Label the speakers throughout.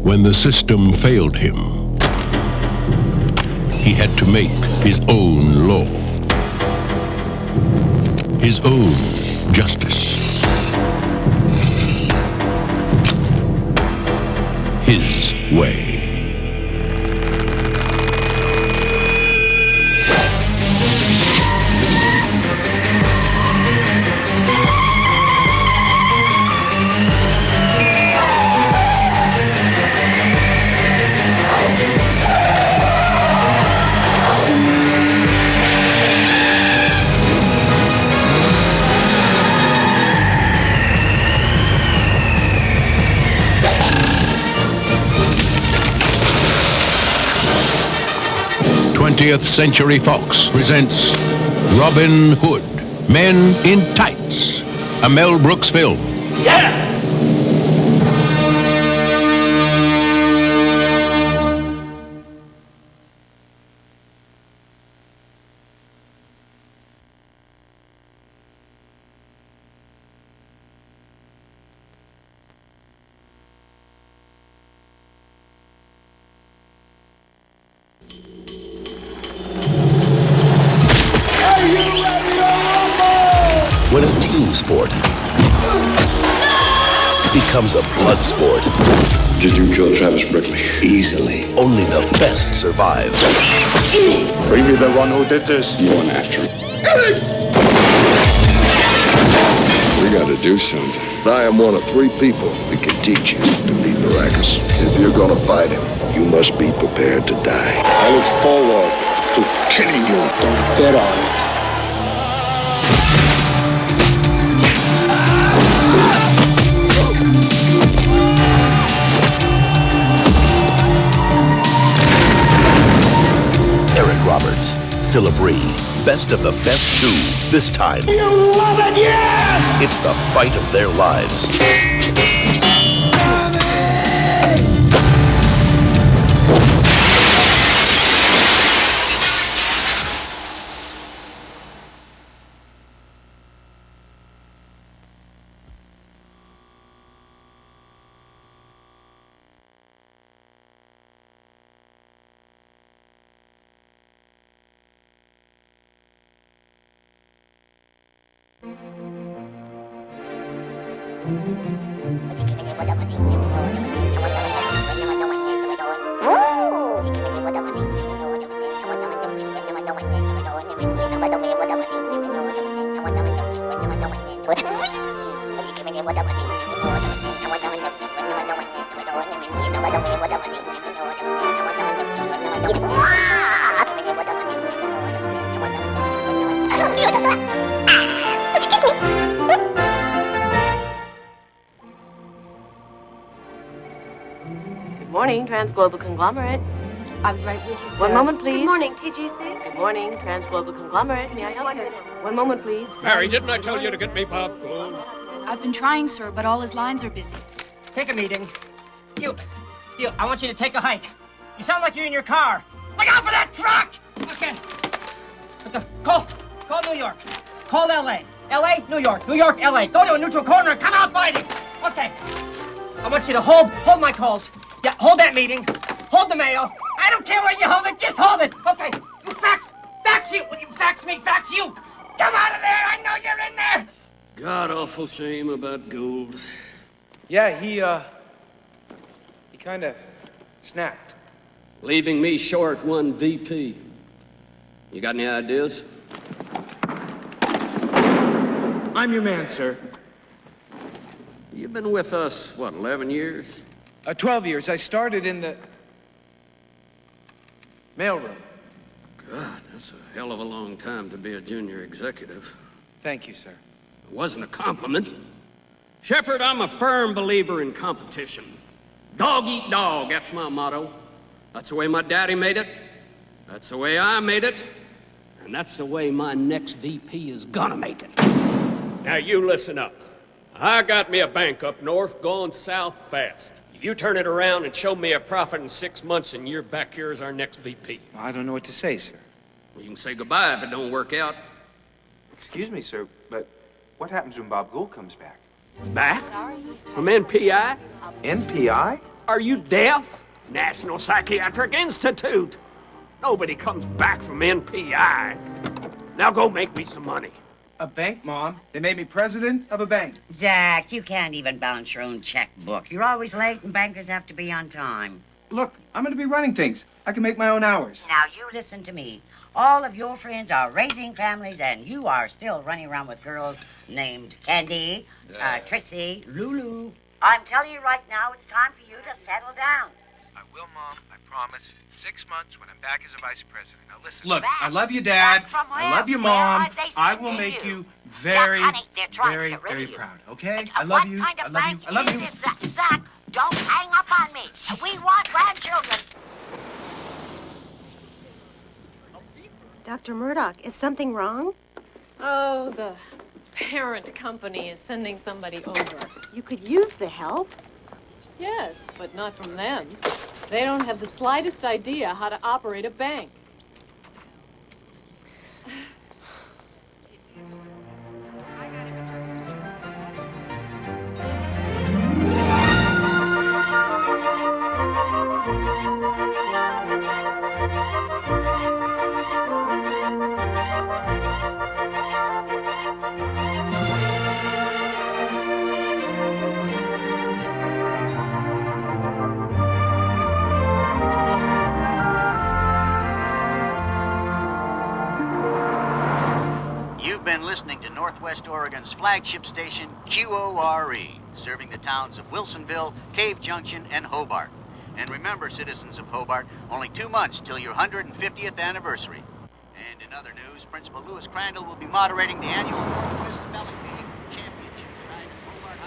Speaker 1: When the system failed him, he had to make his own law, his own justice, his way. '20th Century Fox presents Robin Hood, Men in Tights, a Mel Brooks film.
Speaker 2: Yes!
Speaker 3: 'When a team sport becomes a blood sport,
Speaker 4: Did you kill Travis Brickley?
Speaker 3: easily, only the best survive.
Speaker 4: Bring me the one who did this. You went after him. We gotta do something. I am one of 3 people that can teach you to be miraculous. If you're gonna fight him, you must be prepared to die. I look forward to killing you. Don't bet on it.
Speaker 3: Eric Roberts, Philip Reed, best of the best 2, this time.
Speaker 2: You love it, yes!
Speaker 3: It's the fight of their lives.
Speaker 5: Good morning, Transglobal Conglomerate.
Speaker 6: I'm right with you, sir.
Speaker 5: One moment, please.
Speaker 6: Good morning, TGC.
Speaker 5: Good morning, Transglobal Conglomerate. May I help you? One moment, please.
Speaker 7: Mary, didn't I tell you to get me Bob Gould?
Speaker 8: I've been trying, sir, but all his lines are busy.
Speaker 9: Take a meeting. You, I want you to take a hike. You sound like you're in your car. Look out for that truck! Okay. Call New York. Call L.A. L.A., New York. New York, L.A. Go to a neutral corner and come out fighting. Okay. I want you to hold my calls. Yeah, hold that meeting. Hold the mail. I don't care where you hold it, just hold it. Okay. You fax you. When you fax me, fax you. Come out of there. I know you're in there.
Speaker 7: God awful shame about Gould.
Speaker 10: Yeah, he kind of snapped.
Speaker 7: Leaving me short 1 VP. You got any ideas?
Speaker 10: I'm your man, sir.
Speaker 7: You've been with us, what, 11 years?
Speaker 10: 12 years. I started in the mailroom.
Speaker 7: God, that's a hell of a long time to be a junior executive.
Speaker 10: Thank you, sir.
Speaker 7: It wasn't a compliment. Shepard, I'm a firm believer in competition. Dog eat dog, that's my motto. That's the way my daddy made it. That's the way I made it. And that's the way my next VP is gonna make it. Now you listen up. I got me a bank up north going south fast. You turn it around and show me a profit in 6 months and you're back here as our next VP.
Speaker 10: I don't know what to say, sir.
Speaker 7: You can say goodbye if it don't work out.
Speaker 11: Excuse me, sir, but what happens when Bob Gould comes back?
Speaker 7: Back? From NPI?
Speaker 11: NPI?
Speaker 7: Are you deaf? National Psychiatric Institute. Nobody comes back from NPI. Now go make me some money.
Speaker 10: A bank, Mom. They made me president of a bank.
Speaker 12: Zach, you can't even balance your own checkbook. You're always late and bankers have to be on time.
Speaker 10: Look, I'm going to be running things. I can make my own hours.
Speaker 12: Now, you listen to me. All of your friends are raising families, and you are still running around with girls named Candy, Trixie, Lulu. I'm telling you right now, it's time for you to settle down.
Speaker 11: I will, Mom. I promise. 6 months when I'm back as a vice president. Now listen.
Speaker 10: Look, I love you, Dad. I love you, Mom. I will make you very, very, very proud, okay? I love you. I love you. I love you.
Speaker 12: Zach, don't hang up on me. We want grandchildren.
Speaker 6: Dr. Murdoch, is something wrong?
Speaker 5: Oh, the parent company is sending somebody over.
Speaker 6: You could use the help.
Speaker 5: Yes, but not from them. They don't have the slightest idea how to operate a bank.
Speaker 13: You've been listening to Northwest Oregon's flagship station, QORE, serving the towns of Wilsonville, Cave Junction, and Hobart. And remember, citizens of Hobart, only 2 months till your 150th anniversary. And in other news, Principal Lewis Crandall will be moderating the annual Quiz Spelling Bee Championship tonight at Hobart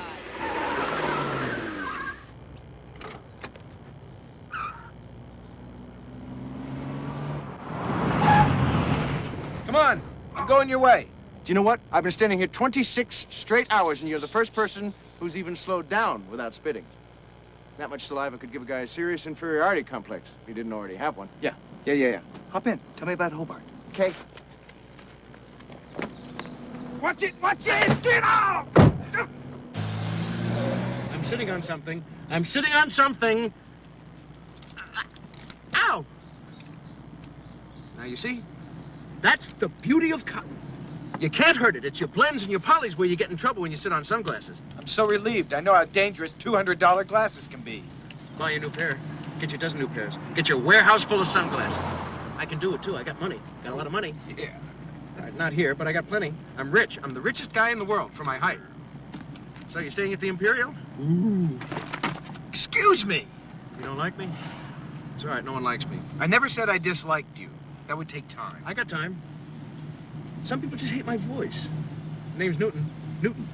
Speaker 13: High.
Speaker 11: Come on. I'm going your way.
Speaker 14: Do you know what? I've been standing here 26 straight hours, and you're the first person who's even slowed down without spitting. That much saliva could give a guy a serious inferiority complex if he didn't already have one.
Speaker 10: Yeah. Hop in. Tell me about Hobart.
Speaker 14: Okay.
Speaker 10: Watch it! Get out!
Speaker 14: I'm sitting on something. I'm sitting on something. Ow! Now, you see? That's the beauty of cotton. You can't hurt it. It's your blends and your polys where you get in trouble when you sit on sunglasses.
Speaker 11: I'm so relieved. I know how dangerous $200 glasses can be.
Speaker 14: Buy you a new pair. Get you a dozen new pairs. Get you a warehouse full of sunglasses. I can do it, too. I got money. Got a lot of money.
Speaker 11: Yeah.
Speaker 14: Not here, but I got plenty. I'm rich. I'm the richest guy in the world for my height. So you're staying at the Imperial?
Speaker 11: Ooh. Excuse me.
Speaker 14: You don't like me? It's all right. No one likes me.
Speaker 11: I never said I disliked you. That would take time.
Speaker 14: I got time. Some people just hate my voice. Name's Newton. Newton.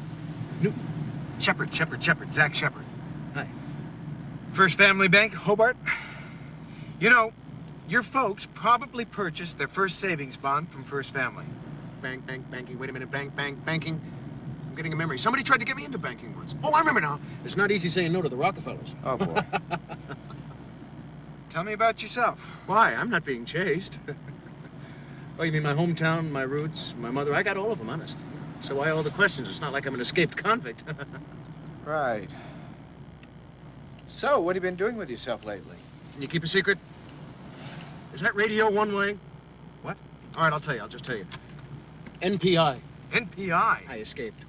Speaker 11: Shepard. Zach Shepard.
Speaker 14: Hi.
Speaker 11: First Family Bank, Hobart. You know, your folks probably purchased their first savings bond from First Family.
Speaker 14: Banking. Wait a minute. Banking. I'm getting a memory. Somebody tried to get me into banking once. Oh, I remember now. It's not easy saying no to the Rockefellers.
Speaker 11: Oh, boy. Tell me about yourself.
Speaker 14: Why? I'm not being chased. Oh, you mean my hometown, my roots, my mother? I got all of them, honest. So why all the questions? It's not like I'm an escaped convict.
Speaker 11: Right. So, what have you been doing with yourself lately?
Speaker 14: Can you keep a secret? Is that radio one way?
Speaker 11: What?
Speaker 14: All right, I'll tell you. I'll just tell you. NPI.
Speaker 11: NPI?
Speaker 14: I escaped.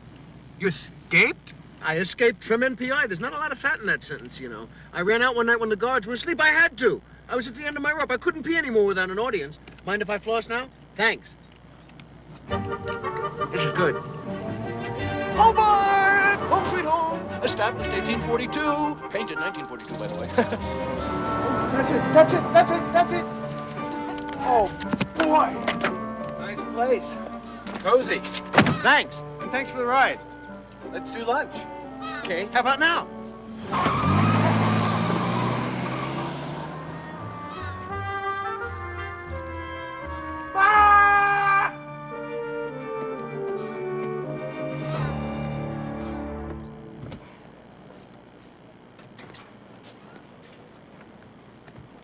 Speaker 11: You escaped?
Speaker 14: I escaped from NPI. There's not a lot of fat in that sentence, you know. I ran out one night when the guards were asleep. I had to. I was at the end of my rope. I couldn't pee anymore without an audience. Mind if I floss now? Thanks. This is good.
Speaker 1: Hobart! Home sweet home! Established 1842. Painted 1942, by the way.
Speaker 14: That's it.
Speaker 10: Oh, boy. Nice place. Cozy.
Speaker 14: Thanks. And thanks for the ride.
Speaker 10: Let's do lunch.
Speaker 14: Okay, how about now?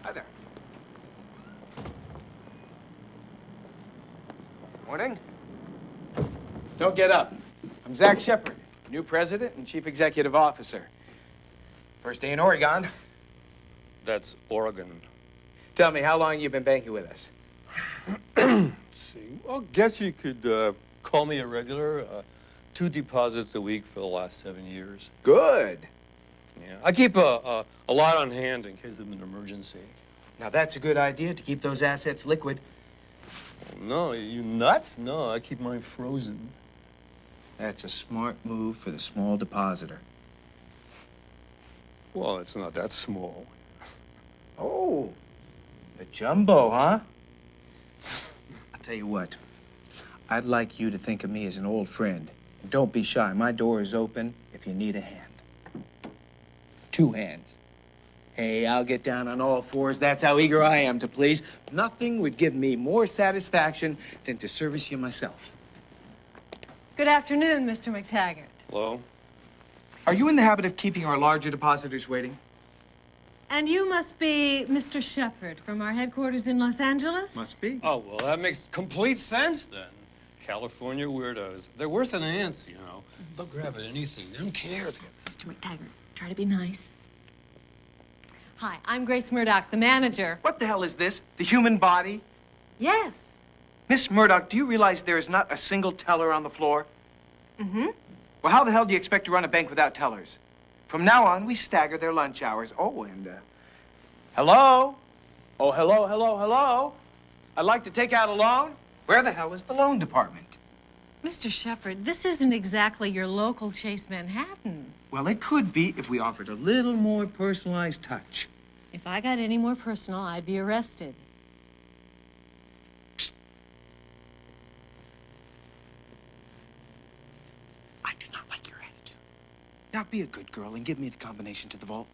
Speaker 11: Hi there. Morning.
Speaker 10: Don't get up. I'm Zach Shepard, new president and chief executive officer. First day in Oregon.
Speaker 15: That's Oregon.
Speaker 11: Tell me, how long you been banking with us?
Speaker 15: See, well, guess you could call me a regular. 2 deposits a week for the last 7 years.
Speaker 11: Good.
Speaker 15: Yeah, I keep a lot on hand in case of an emergency.
Speaker 11: Now, that's a good idea, to keep those assets liquid.
Speaker 15: Oh, no, you nuts? No, I keep mine frozen.
Speaker 11: That's a smart move for the small depositor.
Speaker 15: Well, it's not that small.
Speaker 11: Oh, a jumbo, huh? I'll tell you what. I'd like you to think of me as an old friend. And don't be shy. My door is open if you need a hand. 2 hands. Hey, I'll get down on all fours. That's how eager I am to please. Nothing would give me more satisfaction than to service you myself.
Speaker 5: Good afternoon, Mr. McTaggart.
Speaker 15: Hello?
Speaker 11: Are you in the habit of keeping our larger depositors waiting?
Speaker 5: And you must be Mr. Shepard from our headquarters in Los Angeles?
Speaker 11: Must be.
Speaker 15: Oh, well, that makes complete sense then. California weirdos. They're worse than ants, you know. They'll grab at anything. They don't care.
Speaker 5: Mr. McTaggart, try to be nice. Hi, I'm Grace Murdoch, the manager.
Speaker 11: What the hell is this? The human body?
Speaker 5: Yes.
Speaker 11: Miss Murdoch, do you realize there is not a single teller on the floor?
Speaker 5: Mm-hmm.
Speaker 11: Well, how the hell do you expect to run a bank without tellers? From now on, we stagger their lunch hours. Oh, and, hello? Oh, hello, hello, hello? I'd like to take out a loan. Where the hell is the loan department?
Speaker 5: Mr. Shepard, this isn't exactly your local Chase Manhattan.
Speaker 11: Well, it could be if we offered a little more personalized touch.
Speaker 5: If I got any more personal, I'd be arrested.
Speaker 11: I do not like your attitude. Now, be a good girl and give me the combination to the vault.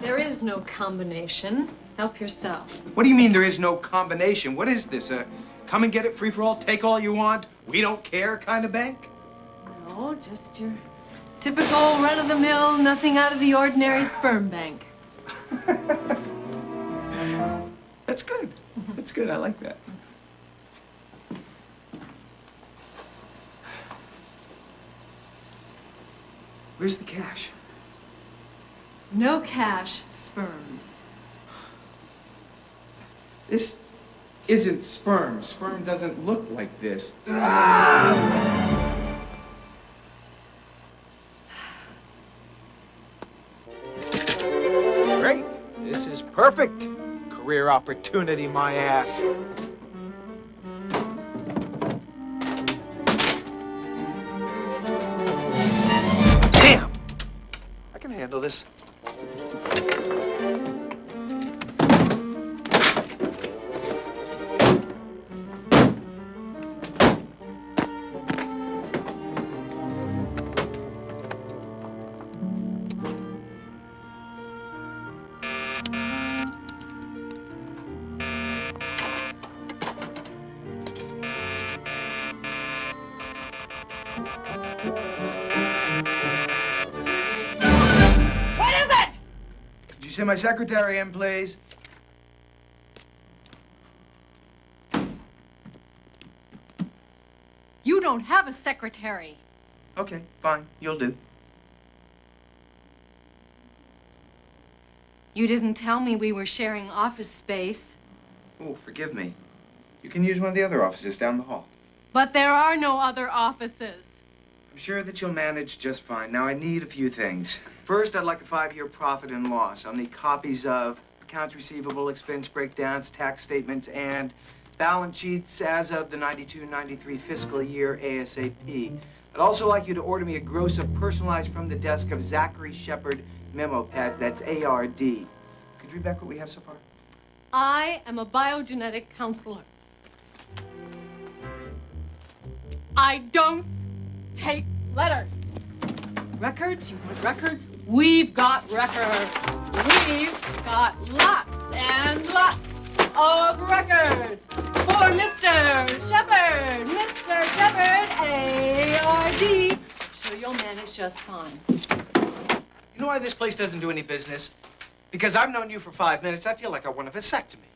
Speaker 5: There is no combination. Help yourself.
Speaker 11: What do you mean there is no combination? What is this, a come and get it free for all, take all you want, we don't care kind of bank?
Speaker 5: No, just your typical run-of-the-mill, nothing out of the ordinary sperm bank.
Speaker 11: That's good. That's good. I like that. Where's the cash?
Speaker 5: No cash, sperm.
Speaker 11: This isn't sperm. Sperm doesn't look like this. Ah! Great. This is perfect. Career opportunity, my ass. Damn! I can handle this. You send my secretary in, please.
Speaker 5: You don't have a secretary.
Speaker 11: Okay, fine. You'll do.
Speaker 5: You didn't tell me we were sharing office space.
Speaker 11: Oh, forgive me. You can use one of the other offices down the hall.
Speaker 5: But there are no other offices.
Speaker 11: I'm sure that you'll manage just fine. Now, I need a few things. First, I'd like a 5-year profit and loss. I'll need copies of accounts receivable, expense breakdowns, tax statements, and balance sheets as of the 92-93 fiscal year ASAP. I'd also like you to order me a gross of personalized from the desk of Zachary Shepard memo pads. That's ARD. Could you read back what we have so far?
Speaker 5: I am a biogenetic counselor. I don't take letters. Records? You want records? We've got records. We've got lots and lots of records for Mr. Shepard. Mr. Shepard, ARD. I'm sure you'll manage just fine.
Speaker 11: You know why this place doesn't do any business? Because I've known you for 5 minutes. I feel like I want a vasectomy.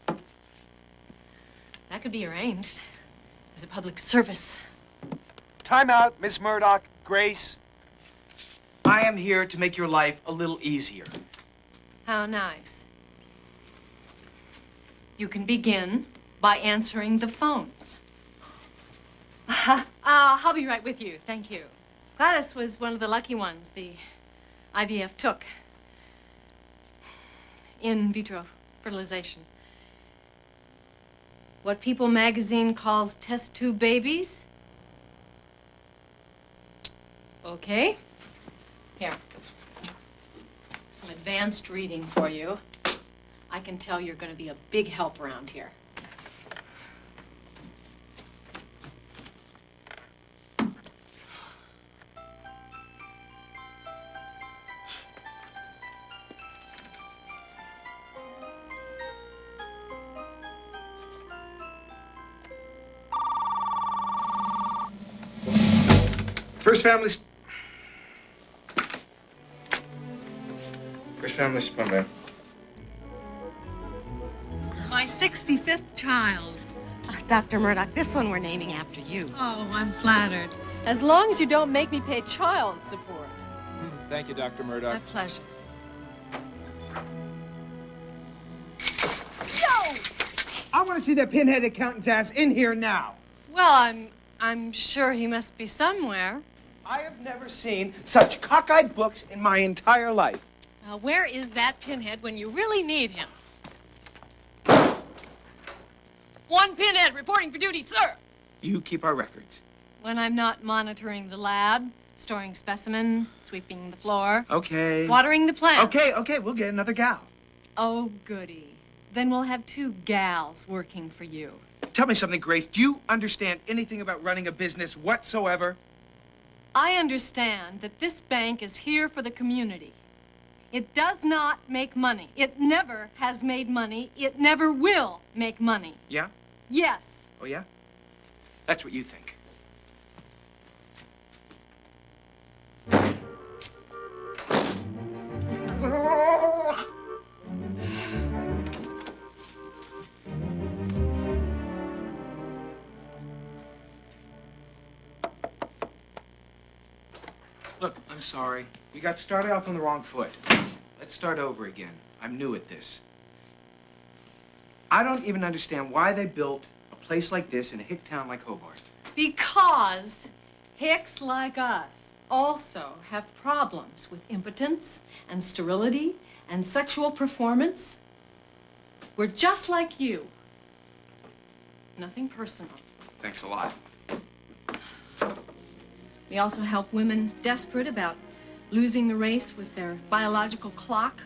Speaker 5: That could be arranged as a public service.
Speaker 11: time out, Miss Murdoch, Grace. I am here to make your life a little easier.
Speaker 5: How nice. You can begin by answering the phones. I'll be right with you, thank you. Gladys was one of the lucky ones the IVF took. In vitro fertilization. What People magazine calls test tube babies. Okay. Here. Some advanced reading for you. I can tell you're going to be a big help around here.
Speaker 11: First family sperm bank.
Speaker 5: My 65th child.
Speaker 6: Dr. Murdoch, this one we're naming after you.
Speaker 5: Oh, I'm flattered. As long as you don't make me pay child support.
Speaker 11: Thank you, Dr. Murdoch.
Speaker 5: My pleasure.
Speaker 11: I want to see that pinhead accountant's ass in here now.
Speaker 5: Well, I'm sure he must be somewhere.
Speaker 11: I have never seen such cockeyed books in my entire life.
Speaker 5: Where is that pinhead when you really need him? One pinhead reporting for duty, sir.
Speaker 11: You keep our records.
Speaker 5: When I'm not monitoring the lab, storing specimen, sweeping the floor.
Speaker 11: Okay.
Speaker 5: Watering the plant.
Speaker 11: Okay, we'll get another gal.
Speaker 5: Oh, goody. Then we'll have 2 gals working for you.
Speaker 11: Tell me something, Grace. Do you understand anything about running a business whatsoever?
Speaker 5: I understand that this bank is here for the community. It does not make money. It never has made money. It never will make money.
Speaker 11: Yeah?
Speaker 5: Yes.
Speaker 11: Oh, yeah? That's what you think. Look, I'm sorry. We got started off on the wrong foot. Let's start over again. I'm new at this. I don't even understand why they built a place like this in a hick town like Hobart.
Speaker 5: Because hicks like us also have problems with impotence and sterility and sexual performance. We're just like you. Nothing personal.
Speaker 11: Thanks a lot.
Speaker 5: We also help women desperate about losing the race with their biological clock.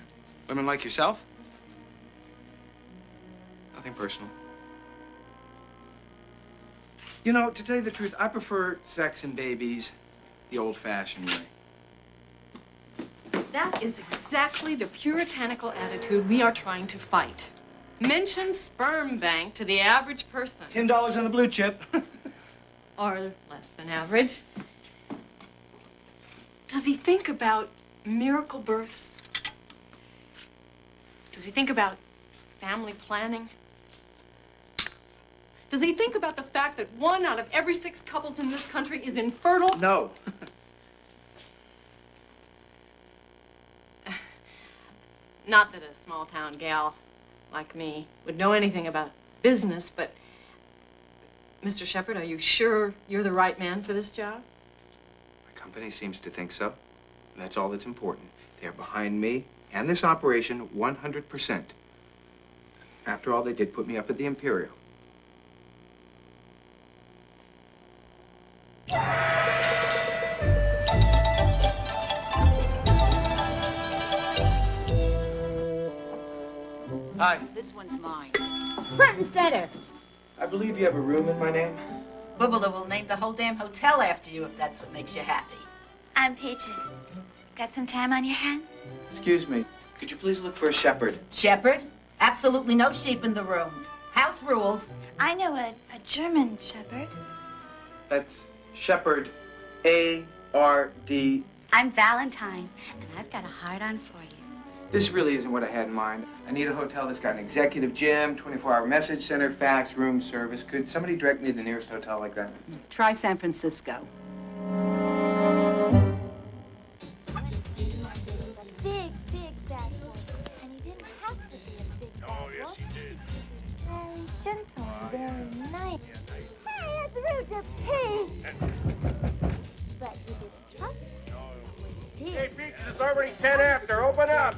Speaker 11: Women like yourself? Nothing personal. You know, to tell you the truth, I prefer sex and babies the old-fashioned way.
Speaker 5: That is exactly the puritanical attitude we are trying to fight. Mention sperm bank to the average person.
Speaker 11: $10 on the blue chip.
Speaker 5: Or less than average. Does he think about miracle births? Does he think about family planning? Does he think about the fact that 1 out of every 6 couples in this country is infertile?
Speaker 11: No.
Speaker 5: Not that a small-town gal like me would know anything about business, but Mr. Shepard, are you sure you're the right man for this job?
Speaker 11: My company seems to think so. That's all that's important. They're behind me and this operation 100%. After all, they did put me up at the Imperial. Hi.
Speaker 12: This one's mine.
Speaker 6: Front and center.
Speaker 11: I believe you have a room in my name.
Speaker 12: Bubala will name the whole damn hotel after you if that's what makes you happy.
Speaker 16: I'm Peaches. Got some time on your hands?
Speaker 11: Excuse me. Could you please look for a shepherd?
Speaker 12: Shepherd? Absolutely no sheep in the rooms. House rules.
Speaker 16: I know a German shepherd.
Speaker 11: That's Shepherd. A-R-D.
Speaker 16: I'm Valentine, and I've got a hard-on for you.
Speaker 11: This really isn't what I had in mind. I need a hotel that's got an executive gym, 24-hour message center, fax, room service. Could somebody direct me to the nearest hotel like that?
Speaker 12: Try San Francisco.
Speaker 11: head after. Open up.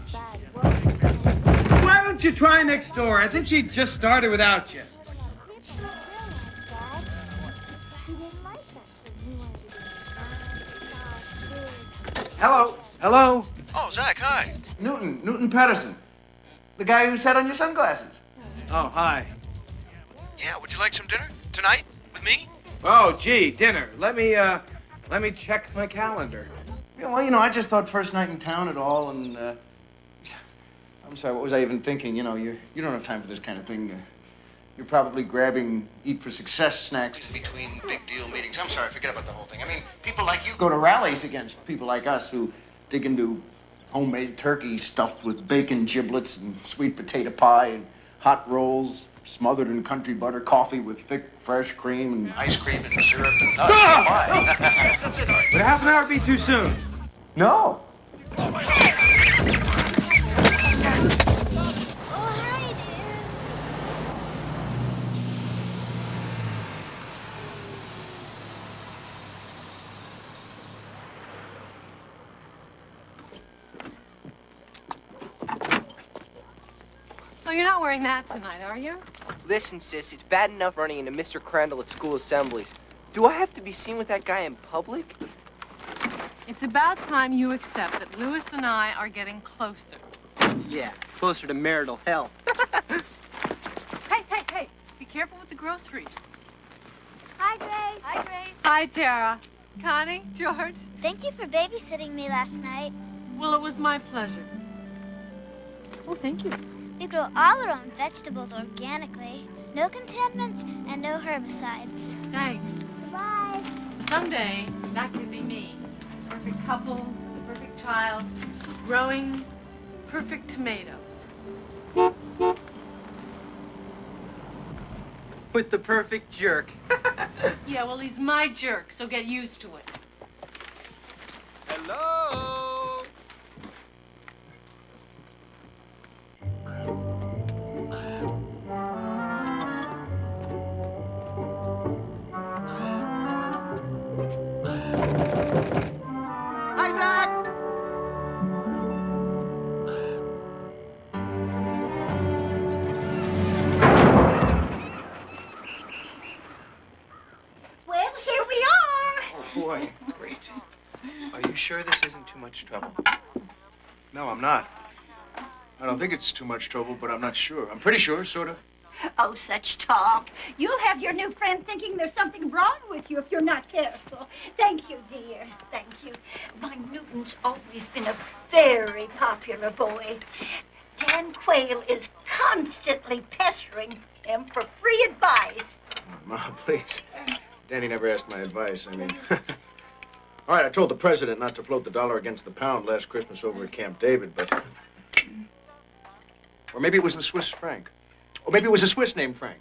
Speaker 11: Why don't you try next door? I think she just started without you. Hello. Hello.
Speaker 14: Oh, Zach, hi. Newton Patterson. The guy who sat on your sunglasses.
Speaker 11: Oh, hi.
Speaker 14: Yeah, would you like some dinner? Tonight? With me?
Speaker 11: Oh, gee, dinner. Let me check my calendar.
Speaker 14: Yeah, well, I just thought first night in town at all, and, I'm sorry, what was I even thinking? You don't have time for this kind of thing. You're probably grabbing eat for success snacks between big deal meetings. I'm sorry, forget about the whole thing. I mean, people like you go to rallies against people like us who dig into homemade turkey stuffed with bacon giblets and sweet potato pie and hot rolls smothered in country butter, coffee with thick, fresh cream and ice cream and syrup and nuts.
Speaker 11: Yes, that's it. Would half an hour be too soon?
Speaker 14: No.
Speaker 5: Oh, you're not wearing that tonight, are you?
Speaker 17: Listen, sis, it's bad enough running into Mr. Crandall at school assemblies. Do I have to be seen with that guy in public?
Speaker 5: It's about time you accept that Louis and I are getting closer.
Speaker 17: Yeah, closer to marital hell.
Speaker 5: Hey, be careful with the groceries.
Speaker 18: Hi, Grace.
Speaker 16: Hi, Grace.
Speaker 5: Hi, Tara. Connie, George.
Speaker 18: Thank you for babysitting me last night.
Speaker 5: Well, it was my pleasure. Oh, thank you.
Speaker 18: We grow all our own vegetables organically. No contaminants and no herbicides.
Speaker 5: Thanks.
Speaker 18: Bye.
Speaker 5: Someday, that could be me. The perfect couple, the perfect child, growing perfect tomatoes.
Speaker 17: With the perfect jerk.
Speaker 5: Yeah, well, he's my jerk, so get used to it.
Speaker 17: Hello?
Speaker 9: Hi, Zach!
Speaker 19: Well, here we are.
Speaker 14: Oh, boy. Great.
Speaker 11: Are you sure this isn't too much trouble?
Speaker 14: No, I'm not. I don't think it's too much trouble, but I'm not sure. I'm pretty sure, sort of.
Speaker 19: Oh, such talk. You'll have your new friend thinking there's something wrong with you if you're not careful. Thank you, dear. Thank you. My Newton's always been a very popular boy. Dan Quayle is constantly pestering him for free advice.
Speaker 14: Ma, please. Danny never asked my advice. I mean, all right, I told the president not to float the dollar against the pound last Christmas over at Camp David, but... Or maybe it was the Swiss franc. Or maybe it was a Swiss named Frank.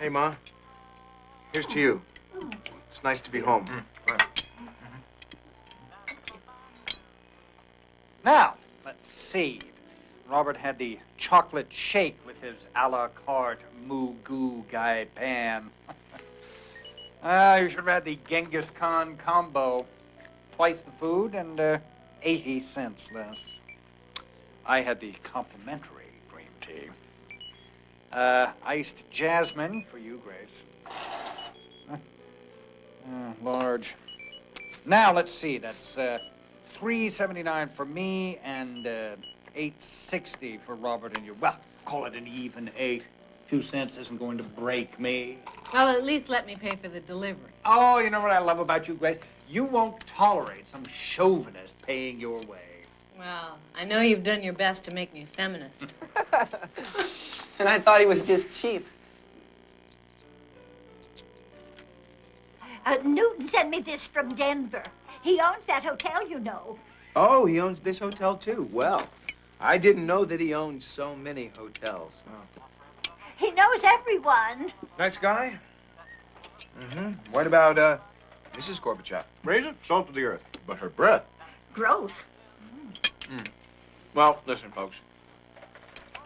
Speaker 14: Hey, Ma. Here's to you. It's nice to be home.
Speaker 20: Now, let's see. Robert had the chocolate shake with his a la carte moo goo guy pan. You should have had the Genghis Khan combo. Twice the food and 80 cents less. I had the complimentary green tea. Iced jasmine for you, Grace. Large. Now, let's see. That's $3.79 for me and $8.60 for Robert and you. Well, call it an even 8. 2 cents isn't going to break me.
Speaker 5: Well, at least let me pay for the delivery.
Speaker 20: Oh, you know what I love about you, Grace? You won't tolerate some chauvinist paying your way.
Speaker 5: Well, I know you've done your best to make me a feminist.
Speaker 17: And I thought he was just cheap.
Speaker 19: Newton sent me this from Denver. He owns that hotel, you know.
Speaker 11: Oh, he owns this hotel, too. Well, I didn't know that he owns so many hotels. Oh.
Speaker 19: He knows everyone.
Speaker 11: Nice guy? Mm-hmm. What about, Mrs. Gorbachev?
Speaker 14: Raisin, salt of the earth, but her breath.
Speaker 19: Gross.
Speaker 11: Well, listen, folks.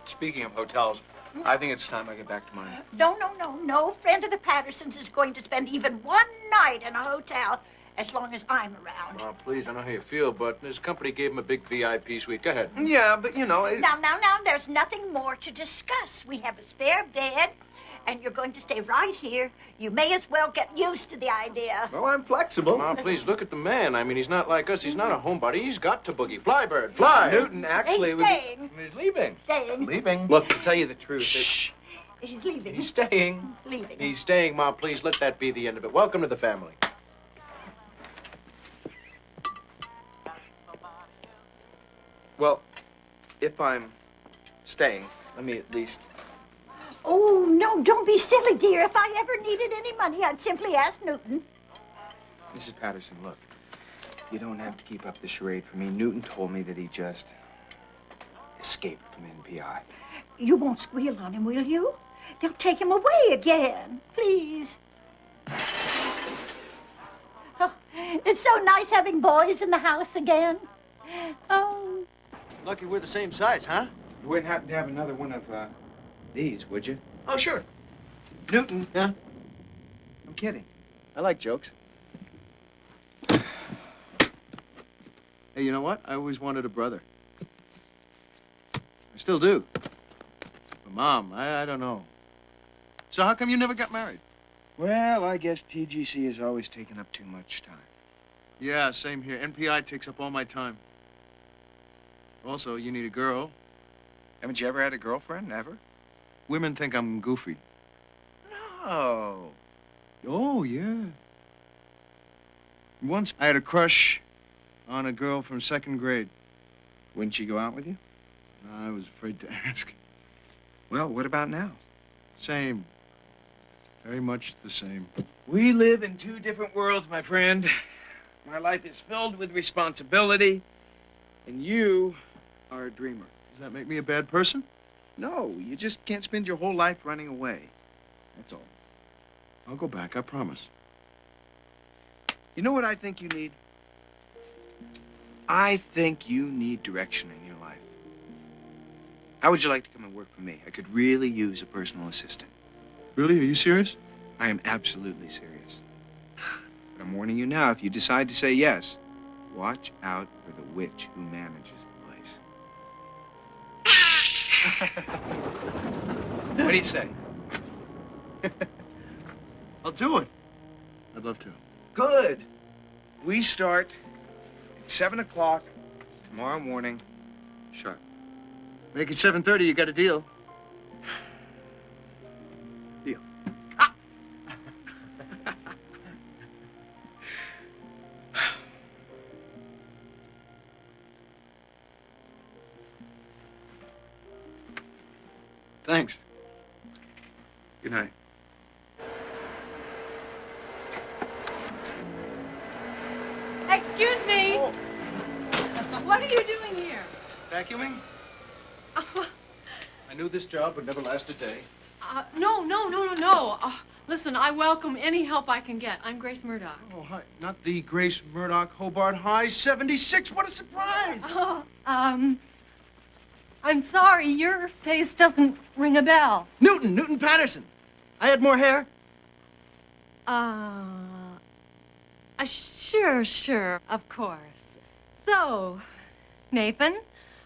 Speaker 11: Speaking of hotels, I think it's time I get back to mine.
Speaker 19: No. No friend of the Pattersons is going to spend even one night in a hotel as long as I'm around.
Speaker 14: Oh, please, I know how you feel, but his company gave him a big VIP suite. Go ahead.
Speaker 11: Yeah, but you know...
Speaker 19: Now, there's nothing more to discuss. We have a spare bed, and you're going to stay right here. You may as well get used to the idea.
Speaker 14: Well, I'm flexible. Mom, please, look at the man. I mean, he's not like us. He's not a homebody. He's got to boogie. Fly, bird, fly.
Speaker 11: Newton, actually...
Speaker 19: He's staying.
Speaker 14: He's leaving.
Speaker 19: Staying.
Speaker 14: Leaving.
Speaker 11: Look, to tell you the truth...
Speaker 14: Shh.
Speaker 19: He's leaving.
Speaker 14: He's staying.
Speaker 19: Leaving.
Speaker 14: He's staying, Mom. Please, let that be the end of it. Welcome to the family.
Speaker 11: Well, if I'm staying, let me at least...
Speaker 19: Oh, no, don't be silly, dear. If I ever needed any money, I'd simply ask Newton.
Speaker 11: Mrs. Patterson, look. You don't have to keep up the charade for me. Newton told me that he just escaped from NPI.
Speaker 19: You won't squeal on him, will you? They'll take him away again. Please. Oh, it's so nice having boys in the house again. Oh.
Speaker 14: Lucky we're the same size, huh?
Speaker 11: You wouldn't happen to have another one of these, would you?
Speaker 14: Oh, sure.
Speaker 11: Newton.
Speaker 14: Yeah?
Speaker 11: I'm kidding. I like jokes.
Speaker 14: Hey, you know what? I always wanted a brother. I still do. But Mom, I don't know. So how come you never got married?
Speaker 11: Well, I guess TGC has always taken up too much time.
Speaker 14: Yeah, same here. NPI takes up all my time. Also, you need a girl.
Speaker 11: Haven't you ever had a girlfriend? Ever?
Speaker 14: Women think I'm goofy.
Speaker 11: No.
Speaker 14: Oh, yeah. Once I had a crush on a girl from 2nd grade.
Speaker 11: Wouldn't she go out with you?
Speaker 14: I was afraid to ask.
Speaker 11: Well, what about now?
Speaker 14: Same. Very much the same.
Speaker 11: We live in two different worlds, my friend. My life is filled with responsibility, and you are a dreamer.
Speaker 14: Does that make me a bad person?
Speaker 11: No, you just can't spend your whole life running away. That's all.
Speaker 14: I'll go back, I promise.
Speaker 11: You know what I think you need? I think you need direction in your life. How would you like to come and work for me? I could really use a personal assistant.
Speaker 14: Really? Are you serious?
Speaker 11: I am absolutely serious. But I'm warning you now, if you decide to say yes, watch out for the witch who manages the place. What do you say?
Speaker 14: I'll do it. I'd love to.
Speaker 11: Good. We start at 7 o'clock tomorrow morning, sharp.
Speaker 14: Make it 7:30, you got a deal.
Speaker 11: Deal.
Speaker 14: Thanks.
Speaker 11: Good night.
Speaker 5: Excuse me.
Speaker 14: Oh.
Speaker 5: What are you doing here?
Speaker 14: Vacuuming? I knew this job would never last a day.
Speaker 5: No. Listen, I welcome any help I can get. I'm Grace Murdoch.
Speaker 14: Oh, hi. Not the Grace Murdoch Hobart High 76. What a surprise!
Speaker 5: I'm sorry, your face doesn't ring a bell.
Speaker 14: Newton Patterson. I had more hair.
Speaker 5: Sure, of course. So, Nathan,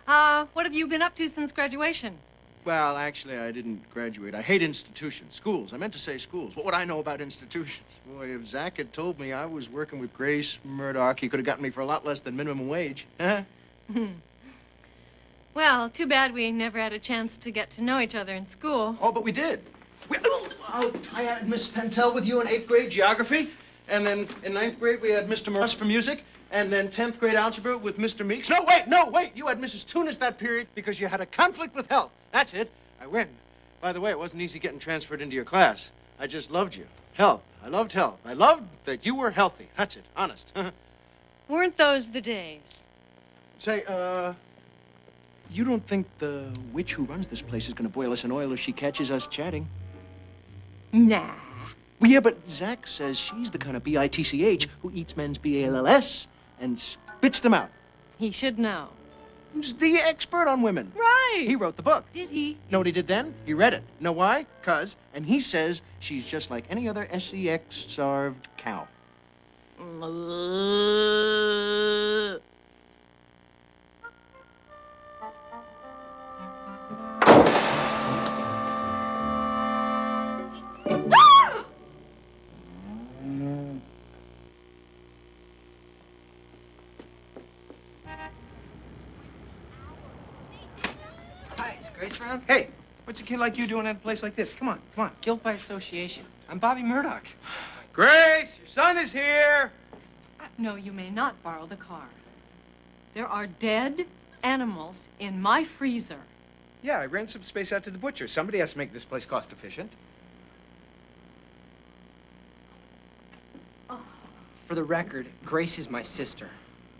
Speaker 5: what have you been up to since graduation?
Speaker 14: Well, actually, I didn't graduate. I hate institutions. Schools. I meant to say schools. What would I know about institutions? Boy, if Zach had told me I was working with Grace Murdoch, he could have gotten me for a lot less than minimum wage. Huh?
Speaker 5: Well, too bad we never had a chance to get to know each other in school.
Speaker 14: Oh, but we did. I had Miss Pentel with you in 8th grade geography, and then in 9th grade we had Mr. Morris for music, and then 10th grade algebra with Mr. Meeks. No, wait! You had Mrs. Tunis that period because you had a conflict with health. That's it. I win. By the way, it wasn't easy getting transferred into your class. I just loved you. Health. I loved health. I loved that you were healthy. That's it. Honest.
Speaker 5: Weren't those the days?
Speaker 14: Say, you don't think the witch who runs this place is going to boil us in oil if she catches us chatting?
Speaker 5: Nah.
Speaker 14: Well, yeah, but Zach says she's the kind of bitch who eats men's BALS and spits them out.
Speaker 5: He should know.
Speaker 14: He's the expert on women.
Speaker 5: Right.
Speaker 14: He wrote the book.
Speaker 5: Did he?
Speaker 14: Know what he did then? He read it. Know why? 'Cause, and he says she's just like any other sex-starved cow.
Speaker 17: Hi, is Grace around?
Speaker 11: Hey, what's a kid like you doing at a place like this? Come on, come on.
Speaker 17: Guilt by association. I'm Bobby Murdoch.
Speaker 11: Grace, your son is here.
Speaker 5: No, you may not borrow the car. There are dead animals in my freezer.
Speaker 11: Yeah, I ran some space out to the butcher. Somebody has to make this place cost efficient.
Speaker 17: For the record, Grace is my sister.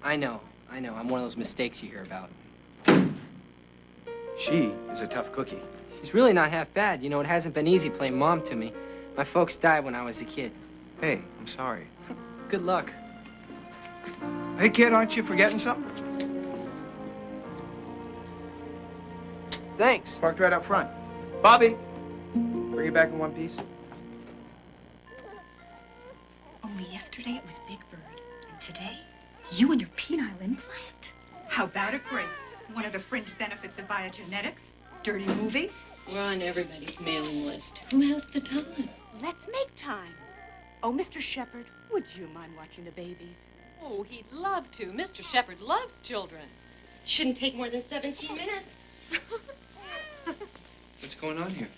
Speaker 17: I know. I'm one of those mistakes you hear about.
Speaker 11: She is a tough cookie.
Speaker 17: She's really not half bad. You know, it hasn't been easy playing mom to me. My folks died when I was a kid.
Speaker 11: Hey, I'm sorry.
Speaker 17: Good luck.
Speaker 11: Hey, kid, aren't you forgetting something?
Speaker 17: Thanks.
Speaker 11: Parked right up front. Bobby, bring it back in one piece.
Speaker 19: Only yesterday it was Big Bird, and today, you and your penile implant.
Speaker 21: How about it, Grace? One of the fringe benefits of biogenetics? Dirty movies?
Speaker 22: We're on everybody's mailing list. Who has the time?
Speaker 6: Let's make time. Oh, Mr. Shepherd, would you mind watching the babies?
Speaker 5: Oh, he'd love to. Mr. Shepherd loves children.
Speaker 6: Shouldn't take more than 17 minutes.
Speaker 11: What's going on here?